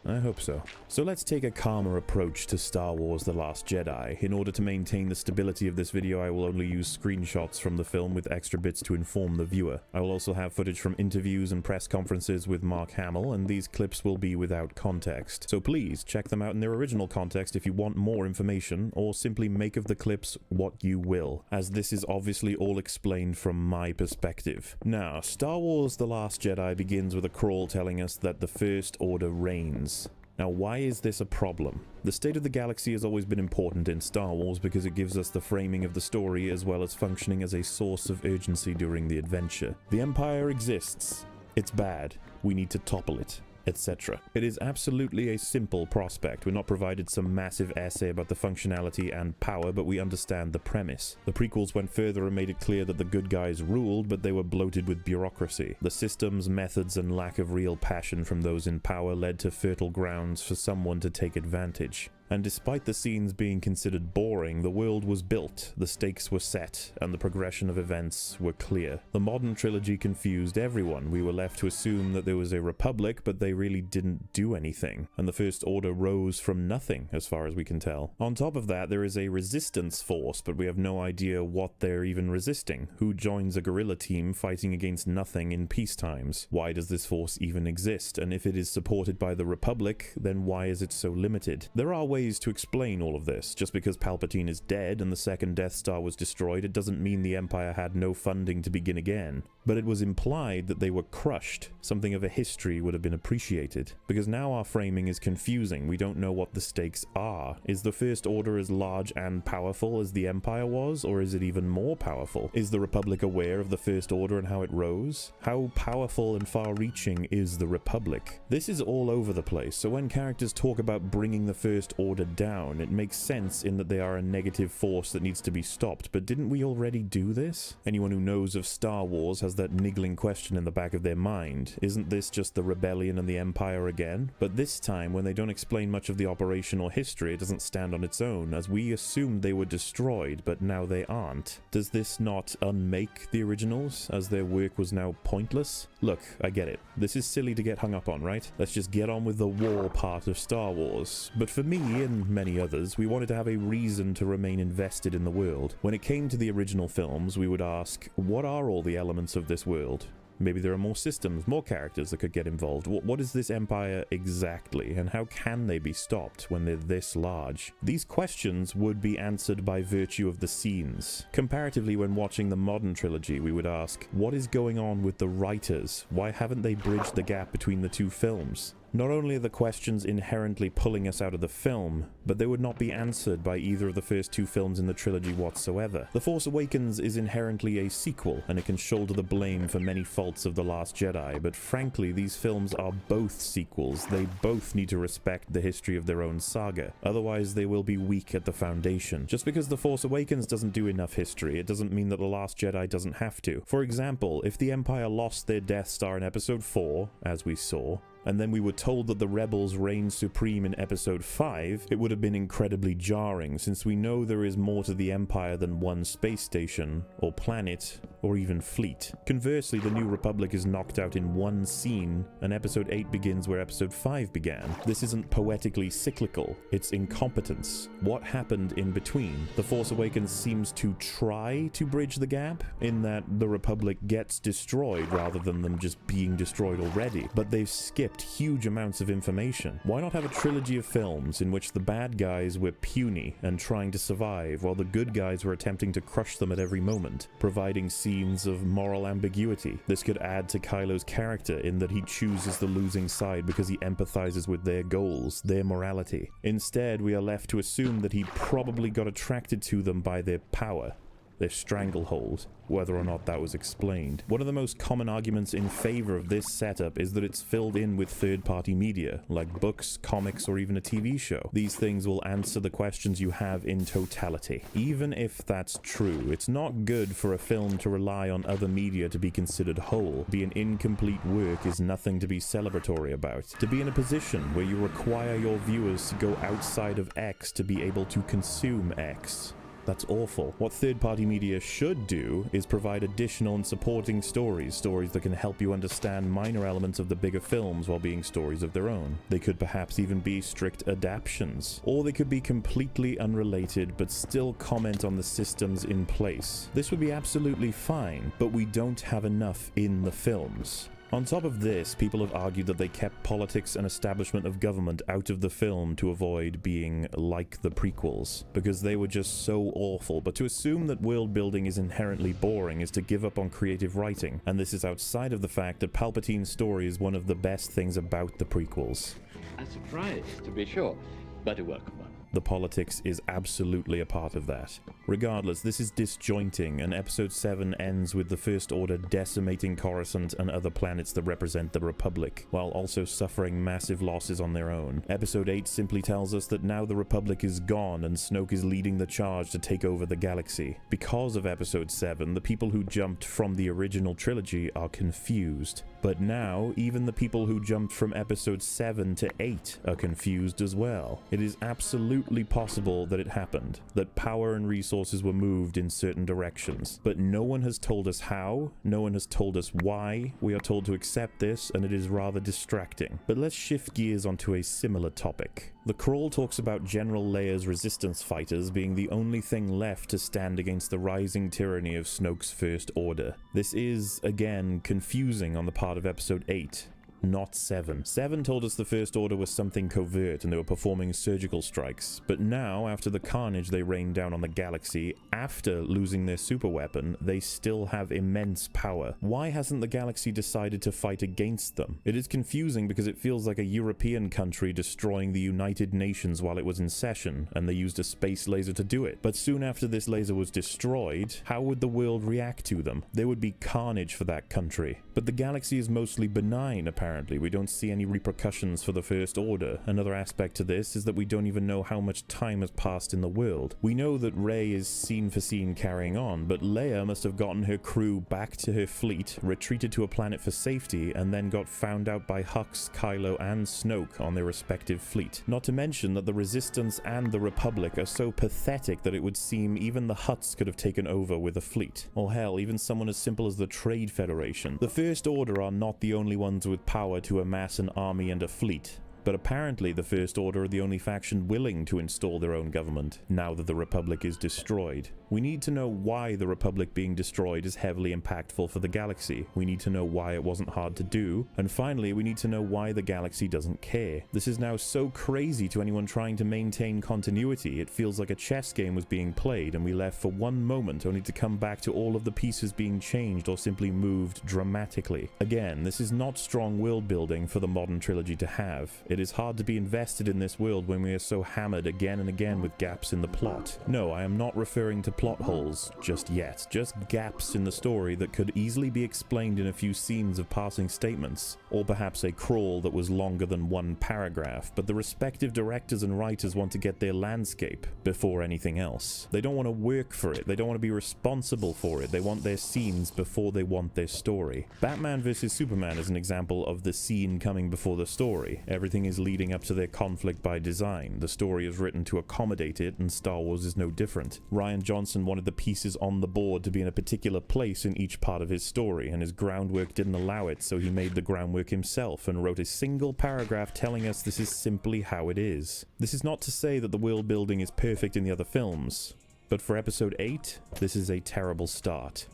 I hope so. So let's take a calmer approach to Star Wars The Last Jedi. In order to maintain the stability of this video, I will only use screenshots from the film with extra bits to inform the viewer. I will also have footage from interviews and press conferences with Mark Hamill, and these clips will be without context. So please check them out in their original context if you want more information, or simply make of the clips what you will, as this is obviously all explained from my perspective. Now, Star Wars The Last Jedi begins with a crawl telling us that the First Order reigns. Now, why is this a problem? The state of the galaxy has always been important in Star Wars because it gives us the framing of the story as well as functioning as a source of urgency during the adventure. The Empire exists. It's bad. We need to topple it, etc. It is absolutely a simple prospect. We're not provided some massive essay about the functionality and power, but we understand the premise. The prequels went further and made it clear that the good guys ruled, but they were bloated with bureaucracy. The systems, methods, and lack of real passion from those in power led to fertile grounds for someone to take advantage. And despite the scenes being considered boring, the world was built, the stakes were set, and the progression of events were clear. The modern trilogy confused everyone. We were left to assume that there was a republic, but they really didn't do anything, and the First Order rose from nothing, as far as we can tell. On top of that, there is a resistance force, but we have no idea what they're even resisting. Who joins a guerrilla team fighting against nothing in peace times? Why does this force even exist? And if it is supported by the Republic, then why is it so limited? There are ways to explain all of this. Just because Palpatine is dead and the second Death Star was destroyed, it doesn't mean the Empire had no funding to begin again. But it was implied that they were crushed. Something of a history would have been appreciated. Because now our framing is confusing. We don't know what the stakes are. Is the First Order as large and powerful as the Empire was, or is it even more powerful? Is the Republic aware of the First Order and how it rose? How powerful and far-reaching is the Republic? This is all over the place, so when characters talk about bringing the First Order down, it makes sense in that they are a negative force that needs to be stopped, but didn't we already do this? Anyone who knows of Star Wars has that niggling question in the back of their mind. Isn't this just the rebellion and the Empire again? But this time, when they don't explain much of the operation or history, it doesn't stand on its own, as we assumed they were destroyed, but now they aren't. Does this not unmake the originals, as their work was now pointless? Look, I get it. This is silly to get hung up on, right? Let's just get on with the war part of Star Wars. But for me, and many others, we wanted to have a reason to remain invested in the world. When it came to the original films, we would ask, what are all the elements of this world? Maybe there are more systems, more characters that could get involved. What is this empire exactly, and how can they be stopped when they're this large? These questions would be answered by virtue of the scenes. Comparatively, when watching the modern trilogy, we would ask, what is going on with the writers? Why haven't they bridged the gap between the two films? Not only are the questions inherently pulling us out of the film, but they would not be answered by either of the first two films in the trilogy whatsoever. The Force Awakens is inherently a sequel, and it can shoulder the blame for many faults of The Last Jedi, but frankly, these films are both sequels. They both need to respect the history of their own saga, otherwise they will be weak at the foundation. Just because The Force Awakens doesn't do enough history, it doesn't mean that The Last Jedi doesn't have to. For example, if the Empire lost their Death Star in Episode 4, as we saw, and then we were told that the rebels reigned supreme in Episode 5, it would have been incredibly jarring, since we know there is more to the Empire than one space station, or planet, or even fleet. Conversely, the New Republic is knocked out in one scene, and Episode 8 begins where Episode 5 began. This isn't poetically cyclical, it's incompetence. What happened in between? The Force Awakens seems to try to bridge the gap, in that the Republic gets destroyed rather than them just being destroyed already, but they've skipped huge amounts of information. Why not have a trilogy of films in which the bad guys were puny and trying to survive, while the good guys were attempting to crush them at every moment, providing scenes of moral ambiguity? This could add to Kylo's character in that he chooses the losing side because he empathizes with their goals, their morality. Instead, we are left to assume that he probably got attracted to them by their power, their stranglehold, whether or not that was explained. One of the most common arguments in favor of this setup is that it's filled in with third-party media, like books, comics, or even a TV show. These things will answer the questions you have in totality. Even if that's true, it's not good for a film to rely on other media to be considered whole. To be an incomplete work is nothing to be celebratory about. To be in a position where you require your viewers to go outside of X to be able to consume X, that's awful. What third-party media should do is provide additional and supporting stories that can help you understand minor elements of the bigger films while being stories of their own. They could perhaps even be strict adaptions, or they could be completely unrelated but still comment on the systems in place. This would be absolutely fine, but we don't have enough in the films. On top of this, people have argued that they kept politics and establishment of government out of the film to avoid being like the prequels, because they were just so awful. But to assume that world building is inherently boring is to give up on creative writing, and this is outside of the fact that Palpatine's story is one of the best things about the prequels. A surprise, to be sure, but a welcome one. The politics is absolutely a part of that. Regardless, this is disjointing, and Episode 7 ends with the First Order decimating Coruscant and other planets that represent the Republic, while also suffering massive losses on their own. Episode 8 simply tells us that now the Republic is gone and Snoke is leading the charge to take over the galaxy. Because of Episode 7, the people who jumped from the original trilogy are confused. But now, even the people who jumped from Episode 7 to 8 are confused as well. It is absolutely possible that it happened, that power and resources were moved in certain directions. But no one has told us how, no one has told us why. We are told to accept this, and it is rather distracting. But let's shift gears onto a similar topic. The crawl talks about General Leia's resistance fighters being the only thing left to stand against the rising tyranny of Snoke's First Order. This is, again, confusing on the part of Episode 8. Not 7. 7 told us the First Order was something covert and they were performing surgical strikes. But now, after the carnage they rained down on the galaxy, after losing their superweapon, they still have immense power. Why hasn't the galaxy decided to fight against them? It is confusing because it feels like a European country destroying the United Nations while it was in session, and they used a space laser to do it. But soon after this laser was destroyed, how would the world react to them? There would be carnage for that country. But the galaxy is mostly benign, apparently. We don't see any repercussions for the First Order. Another aspect to this is that we don't even know how much time has passed in the world. We know that Rey is scene for scene carrying on, but Leia must have gotten her crew back to her fleet, retreated to a planet for safety, and then got found out by Hux, Kylo, and Snoke on their respective fleet. Not to mention that the Resistance and the Republic are so pathetic that it would seem even the Hutts could have taken over with a fleet. Or hell, even someone as simple as the Trade Federation. The First Order are not the only ones with power to amass an army and a fleet. But apparently the First Order are the only faction willing to install their own government, now that the Republic is destroyed. We need to know why the Republic being destroyed is heavily impactful for the galaxy. We need to know why it wasn't hard to do. And finally, we need to know why the galaxy doesn't care. This is now so crazy to anyone trying to maintain continuity. It feels like a chess game was being played and we left for one moment only to come back to all of the pieces being changed or simply moved dramatically. Again, this is not strong world building for the modern trilogy to have. It is hard to be invested in this world when we are so hammered again and again with gaps in the plot. No, I am not referring to plot holes just yet, just gaps in the story that could easily be explained in a few scenes of passing statements, or perhaps a crawl that was longer than one paragraph, but the respective directors and writers want to get their landscape before anything else. They don't want to work for it, they don't want to be responsible for it, they want their scenes before they want their story. Batman vs Superman is an example of the scene coming before the story. Everything is leading up to their conflict by design. The story is written to accommodate it, and Star Wars is no different. Rian Johnson wanted the pieces on the board to be in a particular place in each part of his story, and his groundwork didn't allow it, so he made the groundwork himself and wrote a single paragraph telling us this is simply how it is. This is not to say that the world building is perfect in the other films, but for Episode 8, this is a terrible start.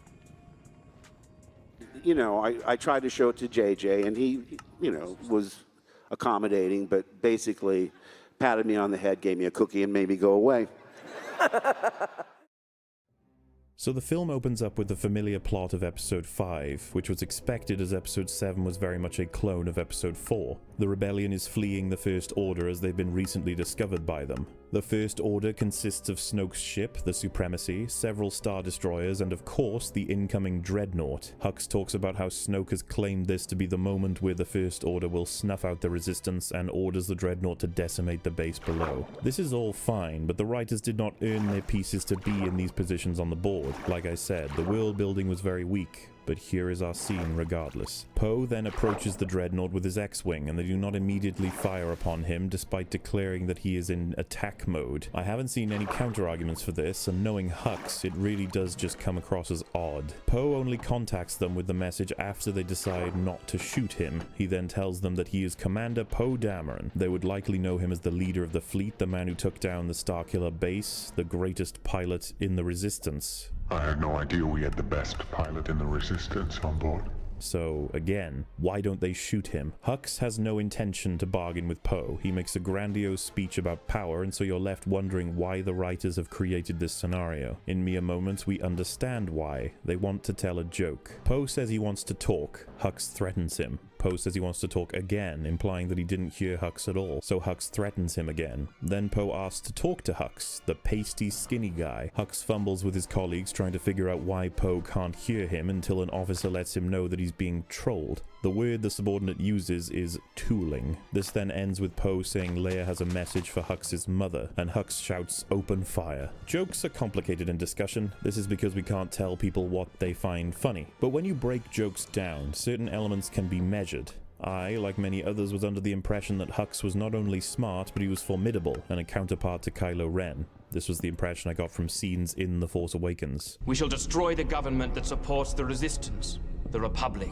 You know, I tried to show it to JJ, and he, you know, was accommodating, but basically patted me on the head, gave me a cookie, and made me go away. So the film opens up with the familiar plot of Episode 5, which was expected as Episode 7 was very much a clone of Episode 4. The rebellion is fleeing the First Order as they've been recently discovered by them. The First Order consists of Snoke's ship, the Supremacy, several Star Destroyers, and of course the incoming Dreadnought. Hux talks about how Snoke has claimed this to be the moment where the First Order will snuff out the Resistance and orders the Dreadnought to decimate the base below. This is all fine, but the writers did not earn their pieces to be in these positions on the board. Like I said, the world building was very weak. But here is our scene regardless. Poe then approaches the Dreadnought with his X-Wing, and they do not immediately fire upon him despite declaring that he is in attack mode. I haven't seen any counter-arguments for this, and knowing Hux, it really does just come across as odd. Poe only contacts them with the message after they decide not to shoot him. He then tells them that he is Commander Poe Dameron. They would likely know him as the leader of the fleet, the man who took down the Starkiller base, the greatest pilot in the Resistance. I had no idea we had the best pilot in the Resistance on board. So, again, why don't they shoot him? Hux has no intention to bargain with Poe. He makes a grandiose speech about power, and so you're left wondering why the writers have created this scenario. In mere moments, we understand why. They want to tell a joke. Poe says he wants to talk. Hux threatens him. Poe says he wants to talk again, implying that he didn't hear Hux at all, so Hux threatens him again. Then Poe asks to talk to Hux, the pasty, skinny guy. Hux fumbles with his colleagues trying to figure out why Poe can't hear him until an officer lets him know that he's being trolled. The word the subordinate uses is tooling. This then ends with Poe saying Leia has a message for Hux's mother, and Hux shouts, "Open fire." Jokes are complicated in discussion. This is because we can't tell people what they find funny. But when you break jokes down, certain elements can be measured. I, like many others, was under the impression that Hux was not only smart, but he was formidable, and a counterpart to Kylo Ren. This was the impression I got from scenes in The Force Awakens. We shall destroy the government that supports the Resistance, the Republic.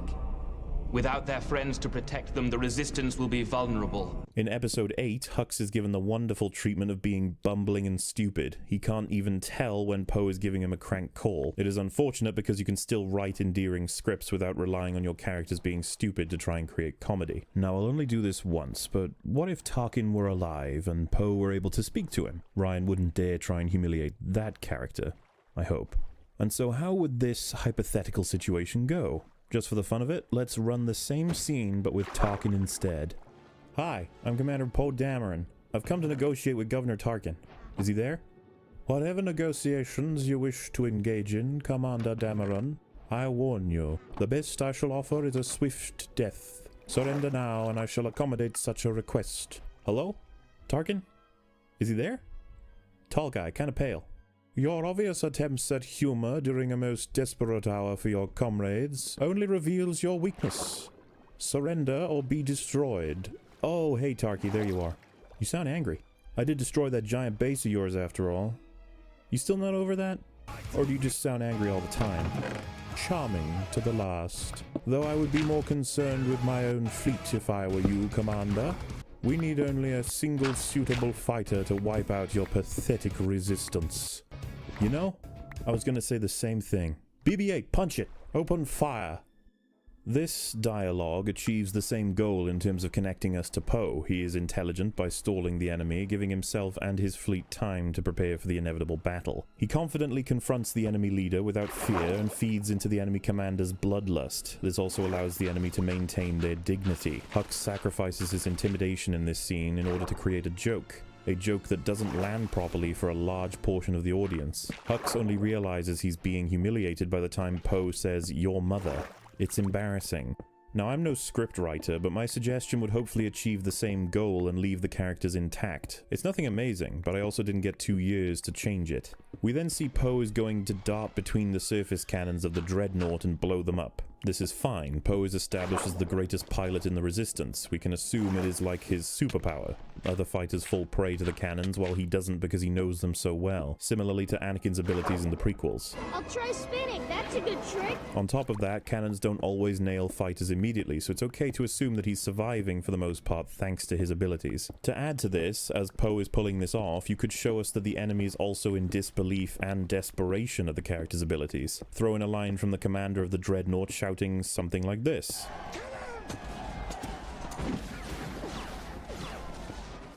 Without their friends to protect them, the Resistance will be vulnerable. In Episode 8, Hux is given the wonderful treatment of being bumbling and stupid. He can't even tell when Poe is giving him a crank call. It is unfortunate because you can still write endearing scripts without relying on your characters being stupid to try and create comedy. Now, I'll only do this once, but what if Tarkin were alive and Poe were able to speak to him? Ryan wouldn't dare try and humiliate that character, I hope. And so how would this hypothetical situation go? Just for the fun of it, let's run the same scene but with Tarkin instead. Hi, I'm Commander Poe Dameron. I've come to negotiate with Governor Tarkin. Is he there? Whatever negotiations you wish to engage in, Commander Dameron, I warn you, the best I shall offer is a swift death. Surrender now and I shall accommodate such a request. Hello? Tarkin? Is he there? Tall guy, kinda pale. Your obvious attempts at humor during a most desperate hour for your comrades only reveals your weakness. Surrender or be destroyed. Oh, hey Tarky, there you are. You sound angry. I did destroy that giant base of yours after all. You still not over that? Or do you just sound angry all the time? Charming to the last. Though I would be more concerned with my own fleet if I were you, Commander. We need only a single suitable fighter to wipe out your pathetic resistance. You know, I was gonna say the same thing. BB-8, punch it! Open fire! This dialogue achieves the same goal in terms of connecting us to Poe. He is intelligent by stalling the enemy, giving himself and his fleet time to prepare for the inevitable battle. He confidently confronts the enemy leader without fear and feeds into the enemy commander's bloodlust. This also allows the enemy to maintain their dignity. Hux sacrifices his intimidation in this scene in order to create a joke. A joke that doesn't land properly for a large portion of the audience. Hux only realizes he's being humiliated by the time Poe says, "Your mother." It's embarrassing. Now, I'm no script writer, but my suggestion would hopefully achieve the same goal and leave the characters intact. It's nothing amazing, but I also didn't get 2 years to change it. We then see Poe is going to dart between the surface cannons of the Dreadnought and blow them up. This is fine. Poe is established as the greatest pilot in the Resistance. We can assume it is like his superpower. Other fighters fall prey to the cannons while he doesn't because he knows them so well, similarly to Anakin's abilities in the prequels. I'll try spinning. That's a good trick. On top of that, cannons don't always nail fighters immediately, so it's okay to assume that he's surviving for the most part thanks to his abilities. To add to this, as Poe is pulling this off, you could show us that the enemy is also in disbelief and desperation of the character's abilities. Throw in a line from the commander of the Dreadnought shouting something like this.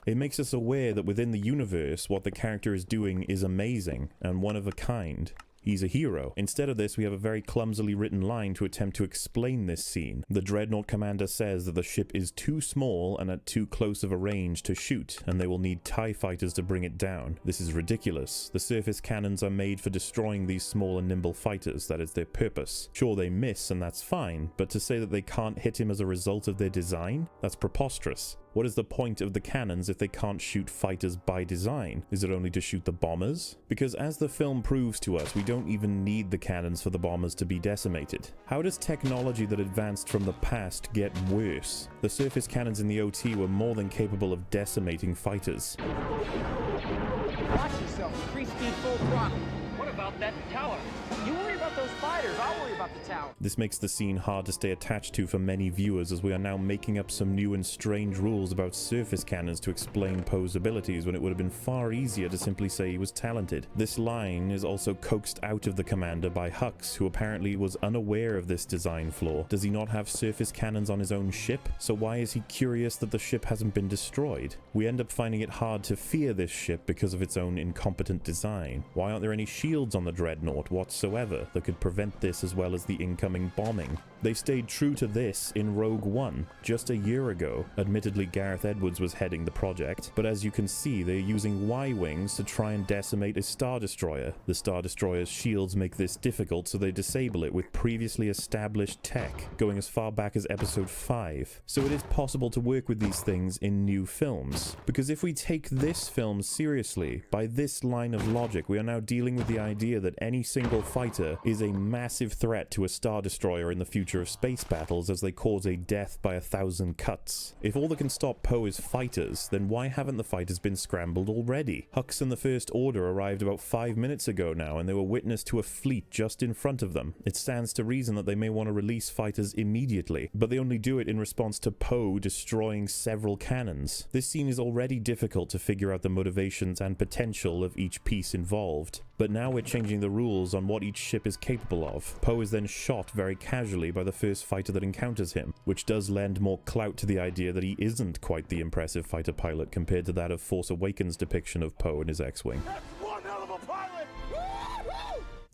It makes us aware that within the universe, what the character is doing is amazing and one of a kind. He's a hero. Instead of this, we have a very clumsily written line to attempt to explain this scene. The Dreadnought commander says that the ship is too small and at too close of a range to shoot, and they will need TIE fighters to bring it down. This is ridiculous. The surface cannons are made for destroying these small and nimble fighters. That is their purpose. Sure, they miss, and that's fine, but to say that they can't hit him as a result of their design? That's preposterous. What is the point of the cannons if they can't shoot fighters by design? Is it only to shoot the bombers? Because as the film proves to us, we don't even need the cannons for the bombers to be decimated. How does technology that advanced from the past get worse? The surface cannons in the OT were more than capable of decimating fighters. Watch yourself. Increase speed full throttle. What about that tower? You worry about those fighters. I'll worry about the tower. This makes the scene hard to stay attached to for many viewers, as we are now making up some new and strange rules about surface cannons to explain Poe's abilities when it would have been far easier to simply say he was talented. This line is also coaxed out of the commander by Hux, who apparently was unaware of this design flaw. Does he not have surface cannons on his own ship? So why is he curious that the ship hasn't been destroyed? We end up finding it hard to fear this ship because of its own incompetent design. Why aren't there any shields on the Dreadnought whatsoever that could prevent prevent this as well as the incoming bombing. They stayed true to this in Rogue One, just a year ago. Admittedly, Gareth Edwards was heading the project, but as you can see, they're using Y-wings to try and decimate a Star Destroyer. The Star Destroyer's shields make this difficult, so they disable it with previously established tech, going as far back as Episode 5. So it is possible to work with these things in new films. Because if we take this film seriously, by this line of logic, we are now dealing with the idea that any single fighter is a massive threat to a Star Destroyer in the future of space battles, as they cause a death by 1,000 cuts. If all that can stop Poe is fighters, then why haven't the fighters been scrambled already? Hux and the First Order arrived about 5 minutes ago now, and they were witness to a fleet just in front of them. It stands to reason that they may want to release fighters immediately, but they only do it in response to Poe destroying several cannons. This scene is already difficult to figure out the motivations and potential of each piece involved. But now we're changing the rules on what each ship is capable of. Poe is then shot very casually by the first fighter that encounters him, which does lend more clout to the idea that he isn't quite the impressive fighter pilot compared to that of Force Awakens' depiction of Poe in his X-Wing.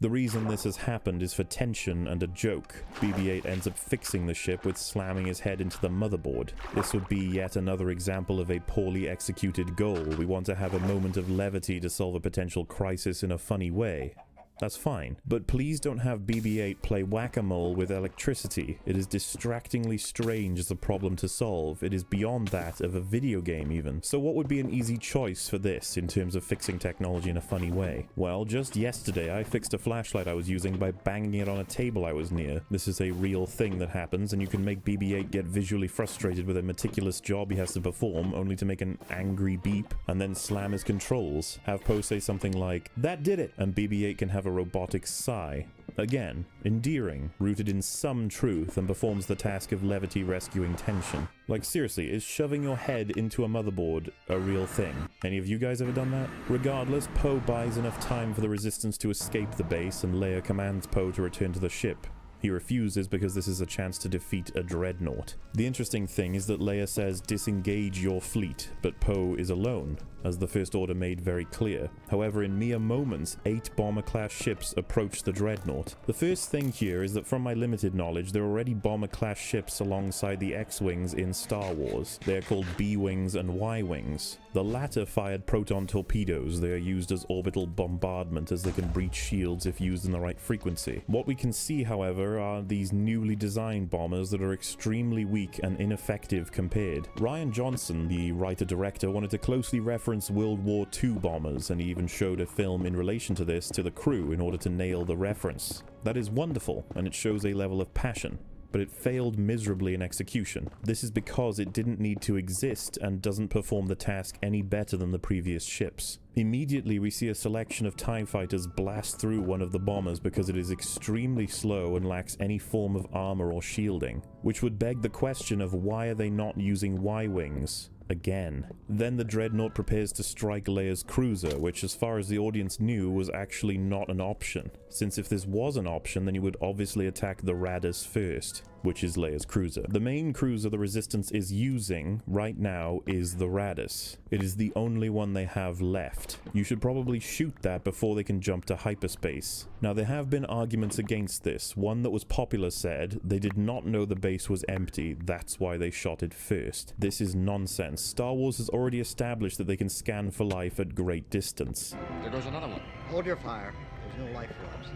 The reason this has happened is for tension and a joke. BB-8 ends up fixing the ship with slamming his head into the motherboard. This would be yet another example of a poorly executed goal. We want to have a moment of levity to solve a potential crisis in a funny way. That's fine. But please don't have BB-8 play whack-a-mole with electricity. It is distractingly strange as a problem to solve. It is beyond that of a video game even. So what would be an easy choice for this in terms of fixing technology in a funny way? Well, just yesterday I fixed a flashlight I was using by banging it on a table I was near. This is a real thing that happens, and you can make BB-8 get visually frustrated with a meticulous job he has to perform, only to make an angry beep and then slam his controls. Have Poe say something like, "That did it!" and BB-8 can have a robotic sigh. Again, endearing, rooted in some truth, and performs the task of levity rescuing tension. Like seriously, is shoving your head into a motherboard a real thing? Any of you guys ever done that? Regardless, Poe buys enough time for the Resistance to escape the base, and Leia commands Poe to return to the ship. He refuses because this is a chance to defeat a dreadnought. The interesting thing is that Leia says disengage your fleet, but Poe is alone, as the First Order made very clear. However, in mere moments, 8 bomber-class ships approach the dreadnought. The first thing here is that from my limited knowledge, there are already bomber-class ships alongside the X-Wings in Star Wars. They are called B-Wings and Y-Wings. The latter fired proton torpedoes. They are used as orbital bombardment, as they can breach shields if used in the right frequency. What we can see, however, are these newly designed bombers that are extremely weak and ineffective compared. Rian Johnson, the writer-director, wanted to closely reference World War II bombers, and he even showed a film in relation to this to the crew in order to nail the reference. That is wonderful, and it shows a level of passion. But it failed miserably in execution. This is because it didn't need to exist and doesn't perform the task any better than the previous ships. Immediately we see a selection of TIE fighters blast through one of the bombers because it is extremely slow and lacks any form of armor or shielding, which would beg the question of why are they not using Y-wings? Again. Then the dreadnought prepares to strike Leia's cruiser, which as far as the audience knew was actually not an option, since if this was an option then you would obviously attack the Raddus first, which is Leia's cruiser. The main cruiser the Resistance is using right now is the Raddus. It is the only one they have left. You should probably shoot that before they can jump to hyperspace. Now there have been arguments against this. One that was popular said they did not know the base was empty, that's why they shot it first. This is nonsense. Star Wars has already established that they can scan for life at great distance. There goes another one. Hold your fire. There's no life forms.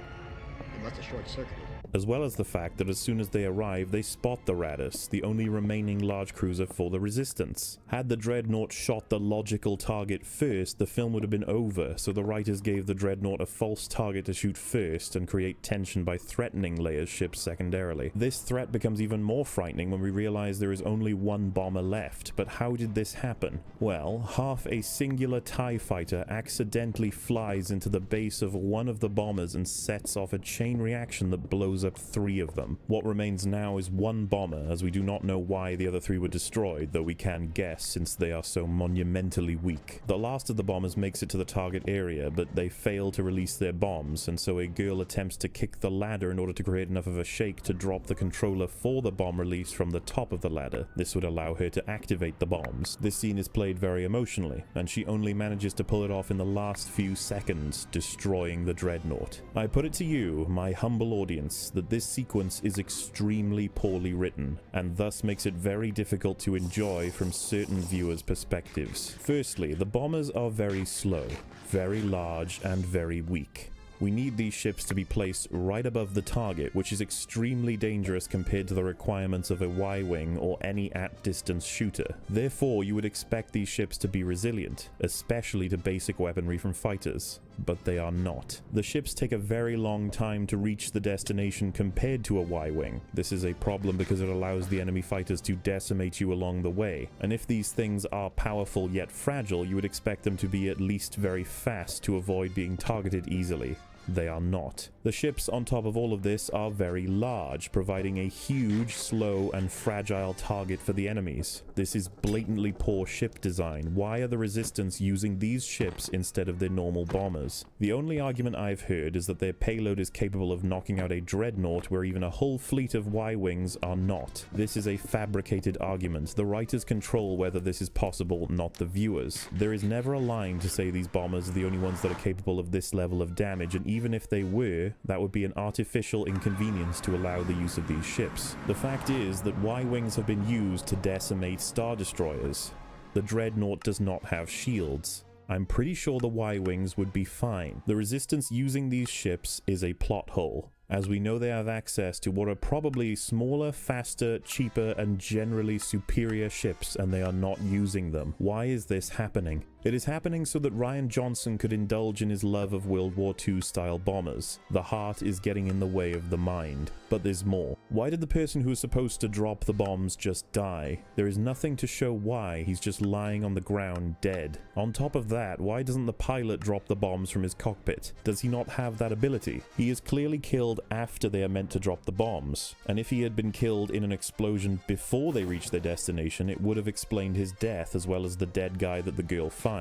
It must have short-circuited. As well as the fact that as soon as they arrive, they spot the Raddus, the only remaining large cruiser for the Resistance. Had the Dreadnought shot the logical target first, the film would have been over, so the writers gave the Dreadnought a false target to shoot first and create tension by threatening Leia's ship secondarily. This threat becomes even more frightening when we realize there is only one bomber left, but how did this happen? Well, half a singular TIE fighter accidentally flies into the base of one of the bombers and sets off a chain reaction that blows up 3 of them. What remains now is one bomber, as we do not know why the other 3 were destroyed, though we can guess since they are so monumentally weak. The last of the bombers makes it to the target area, but they fail to release their bombs, and so a girl attempts to kick the ladder in order to create enough of a shake to drop the controller for the bomb release from the top of the ladder. This would allow her to activate the bombs. This scene is played very emotionally, and she only manages to pull it off in the last few seconds, destroying the Dreadnought. I put it to you, my my humble audience that this sequence is extremely poorly written, and thus makes it very difficult to enjoy from certain viewers' perspectives. Firstly, the bombers are very slow, very large, and very weak. We need these ships to be placed right above the target, which is extremely dangerous compared to the requirements of a Y-wing or any at-distance shooter. Therefore, you would expect these ships to be resilient, especially to basic weaponry from fighters, but they are not. The ships take a very long time to reach the destination compared to a Y-wing. This is a problem because it allows the enemy fighters to decimate you along the way, and if these things are powerful yet fragile, you would expect them to be at least very fast to avoid being targeted easily. They are not. The ships on top of all of this are very large, providing a huge, slow, and fragile target for the enemies. This is blatantly poor ship design. Why are the Resistance using these ships instead of their normal bombers? The only argument I've heard is that their payload is capable of knocking out a dreadnought where even a whole fleet of Y-wings are not. This is a fabricated argument. The writers control whether this is possible, not the viewers. There is never a line to say these bombers are the only ones that are capable of this level of damage, and even if they were, that would be an artificial inconvenience to allow the use of these ships. The fact is that Y-wings have been used to decimate Star Destroyers. The Dreadnought does not have shields. I'm pretty sure the Y-wings would be fine. The Resistance using these ships is a plot hole, as we know they have access to what are probably smaller, faster, cheaper, and generally superior ships, and they are not using them. Why is this happening? It is happening so that Rian Johnson could indulge in his love of World War II style bombers. The heart is getting in the way of the mind. But there's more. Why did the person who was supposed to drop the bombs just die? There is nothing to show why. He's just lying on the ground dead. On top of that, why doesn't the pilot drop the bombs from his cockpit? Does he not have that ability? He is clearly killed after they are meant to drop the bombs, and if he had been killed in an explosion before they reached their destination, it would have explained his death as well as the dead guy that the girl finds.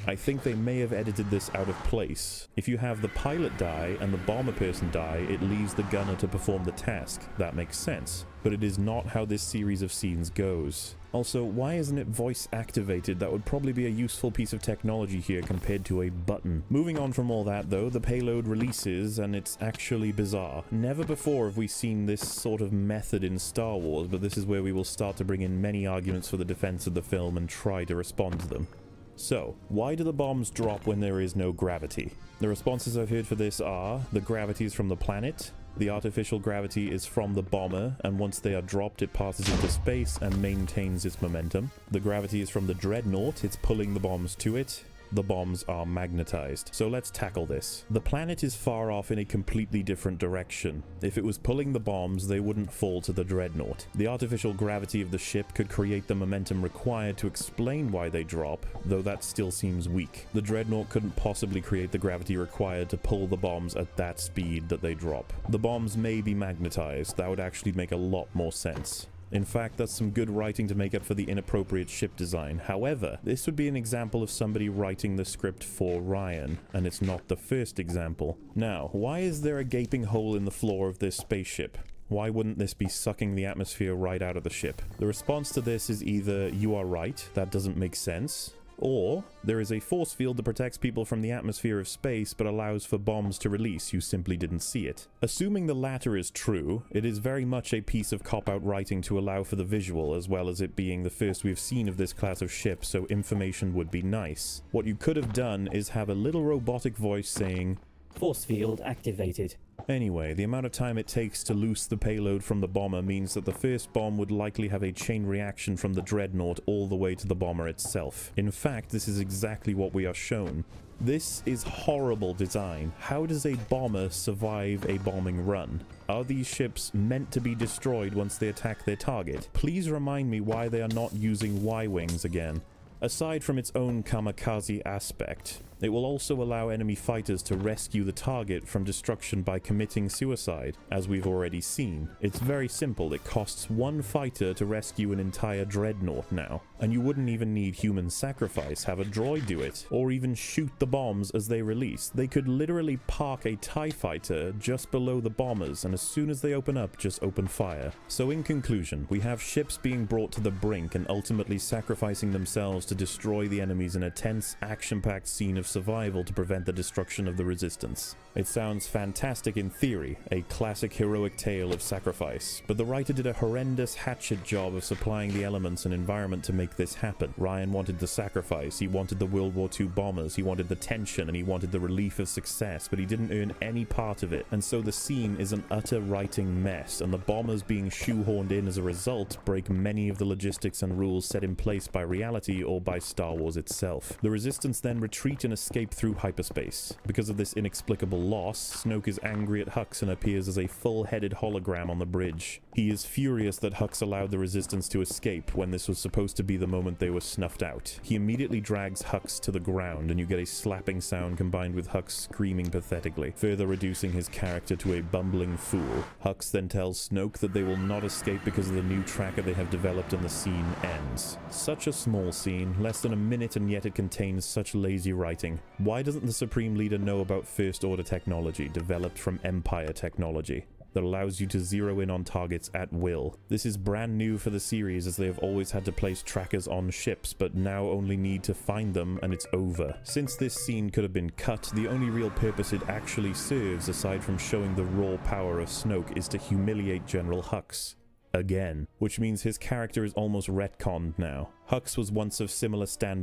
I think they may have edited this out of place. If you have the pilot die and the bomber person die, it leaves the gunner to perform the task. That makes sense, but it is not how this series of scenes goes. Also, why isn't it voice activated? That would probably be a useful piece of technology here compared to a button. Moving on from all that though, the payload releases and it's actually bizarre. Never before have we seen this sort of method in Star Wars, but this is where we will start to bring in many arguments for the defense of the film and try to respond to them. So, why do the bombs drop when there is no gravity? The responses I've heard for this are, the gravity is from the planet, the artificial gravity is from the bomber, and once they are dropped it passes into space and maintains its momentum. The gravity is from the dreadnought, it's pulling the bombs to it. The bombs are magnetized. So let's tackle this. The planet is far off in a completely different direction. If it was pulling the bombs, they wouldn't fall to the dreadnought. The artificial gravity of the ship could create the momentum required to explain why they drop, though that still seems weak. The dreadnought couldn't possibly create the gravity required to pull the bombs at that speed that they drop. The bombs may be magnetized. That would actually make a lot more sense. In fact, that's some good writing to make up for the inappropriate ship design. However, this would be an example of somebody writing the script for Rian, and it's not the first example. Now, why is there a gaping hole in the floor of this spaceship? Why wouldn't this be sucking the atmosphere right out of the ship? The response to this is either you are right, that doesn't make sense, or there is a force field that protects people from the atmosphere of space but allows for bombs to release, you simply didn't see it. Assuming the latter is true, it is very much a piece of cop-out writing to allow for the visual, as well as it being the first we've seen of this class of ship, so information would be nice. What you could have done is have a little robotic voice saying, "Force field activated." Anyway, the amount of time it takes to loose the payload from the bomber means that the first bomb would likely have a chain reaction from the dreadnought all the way to the bomber itself. In fact, this is exactly what we are shown. This is horrible design. How does a bomber survive a bombing run? Are these ships meant to be destroyed once they attack their target? Please remind me why they are not using Y-wings again. Aside from its own kamikaze aspect, it will also allow enemy fighters to rescue the target from destruction by committing suicide, as we've already seen. It's very simple. It costs one fighter to rescue an entire dreadnought now, and you wouldn't even need human sacrifice, have a droid do it, or even shoot the bombs as they release. They could literally park a TIE fighter just below the bombers, and as soon as they open up, just open fire. So in conclusion, we have ships being brought to the brink and ultimately sacrificing themselves to destroy the enemies in a tense, action-packed scene of survival to prevent the destruction of the Resistance. It sounds fantastic in theory, a classic heroic tale of sacrifice, but the writer did a horrendous hatchet job of supplying the elements and environment to make this happen. Ryan wanted the sacrifice, he wanted the World War II bombers, he wanted the tension, and he wanted the relief of success, but he didn't earn any part of it, and so the scene is an utter writing mess, and the bombers being shoehorned in as a result break many of the logistics and rules set in place by reality or by Star Wars itself. The Resistance then retreat and escape through hyperspace. Because of this inexplicable loss, Snoke is angry at Hux and appears as a full-headed hologram on the bridge. He is furious that Hux allowed the Resistance to escape when this was supposed to be the moment they were snuffed out. He immediately drags Hux to the ground, and you get a slapping sound combined with Hux screaming pathetically, further reducing his character to a bumbling fool. Hux then tells Snoke that they will not escape because of the new tracker they have developed, and the scene ends. Such a small scene, less than a minute, and yet it contains such lazy writing. Why doesn't the Supreme Leader know about First Order technology developed from Empire technology that allows you to zero in on targets at will? This is brand new for the series, as they have always had to place trackers on ships, but now only need to find them and it's over. Since this scene could have been cut, the only real purpose it actually serves, aside from showing the raw power of Snoke, is to humiliate General Hux. Again, which means his character is almost retconned now. Hux was once of similar standing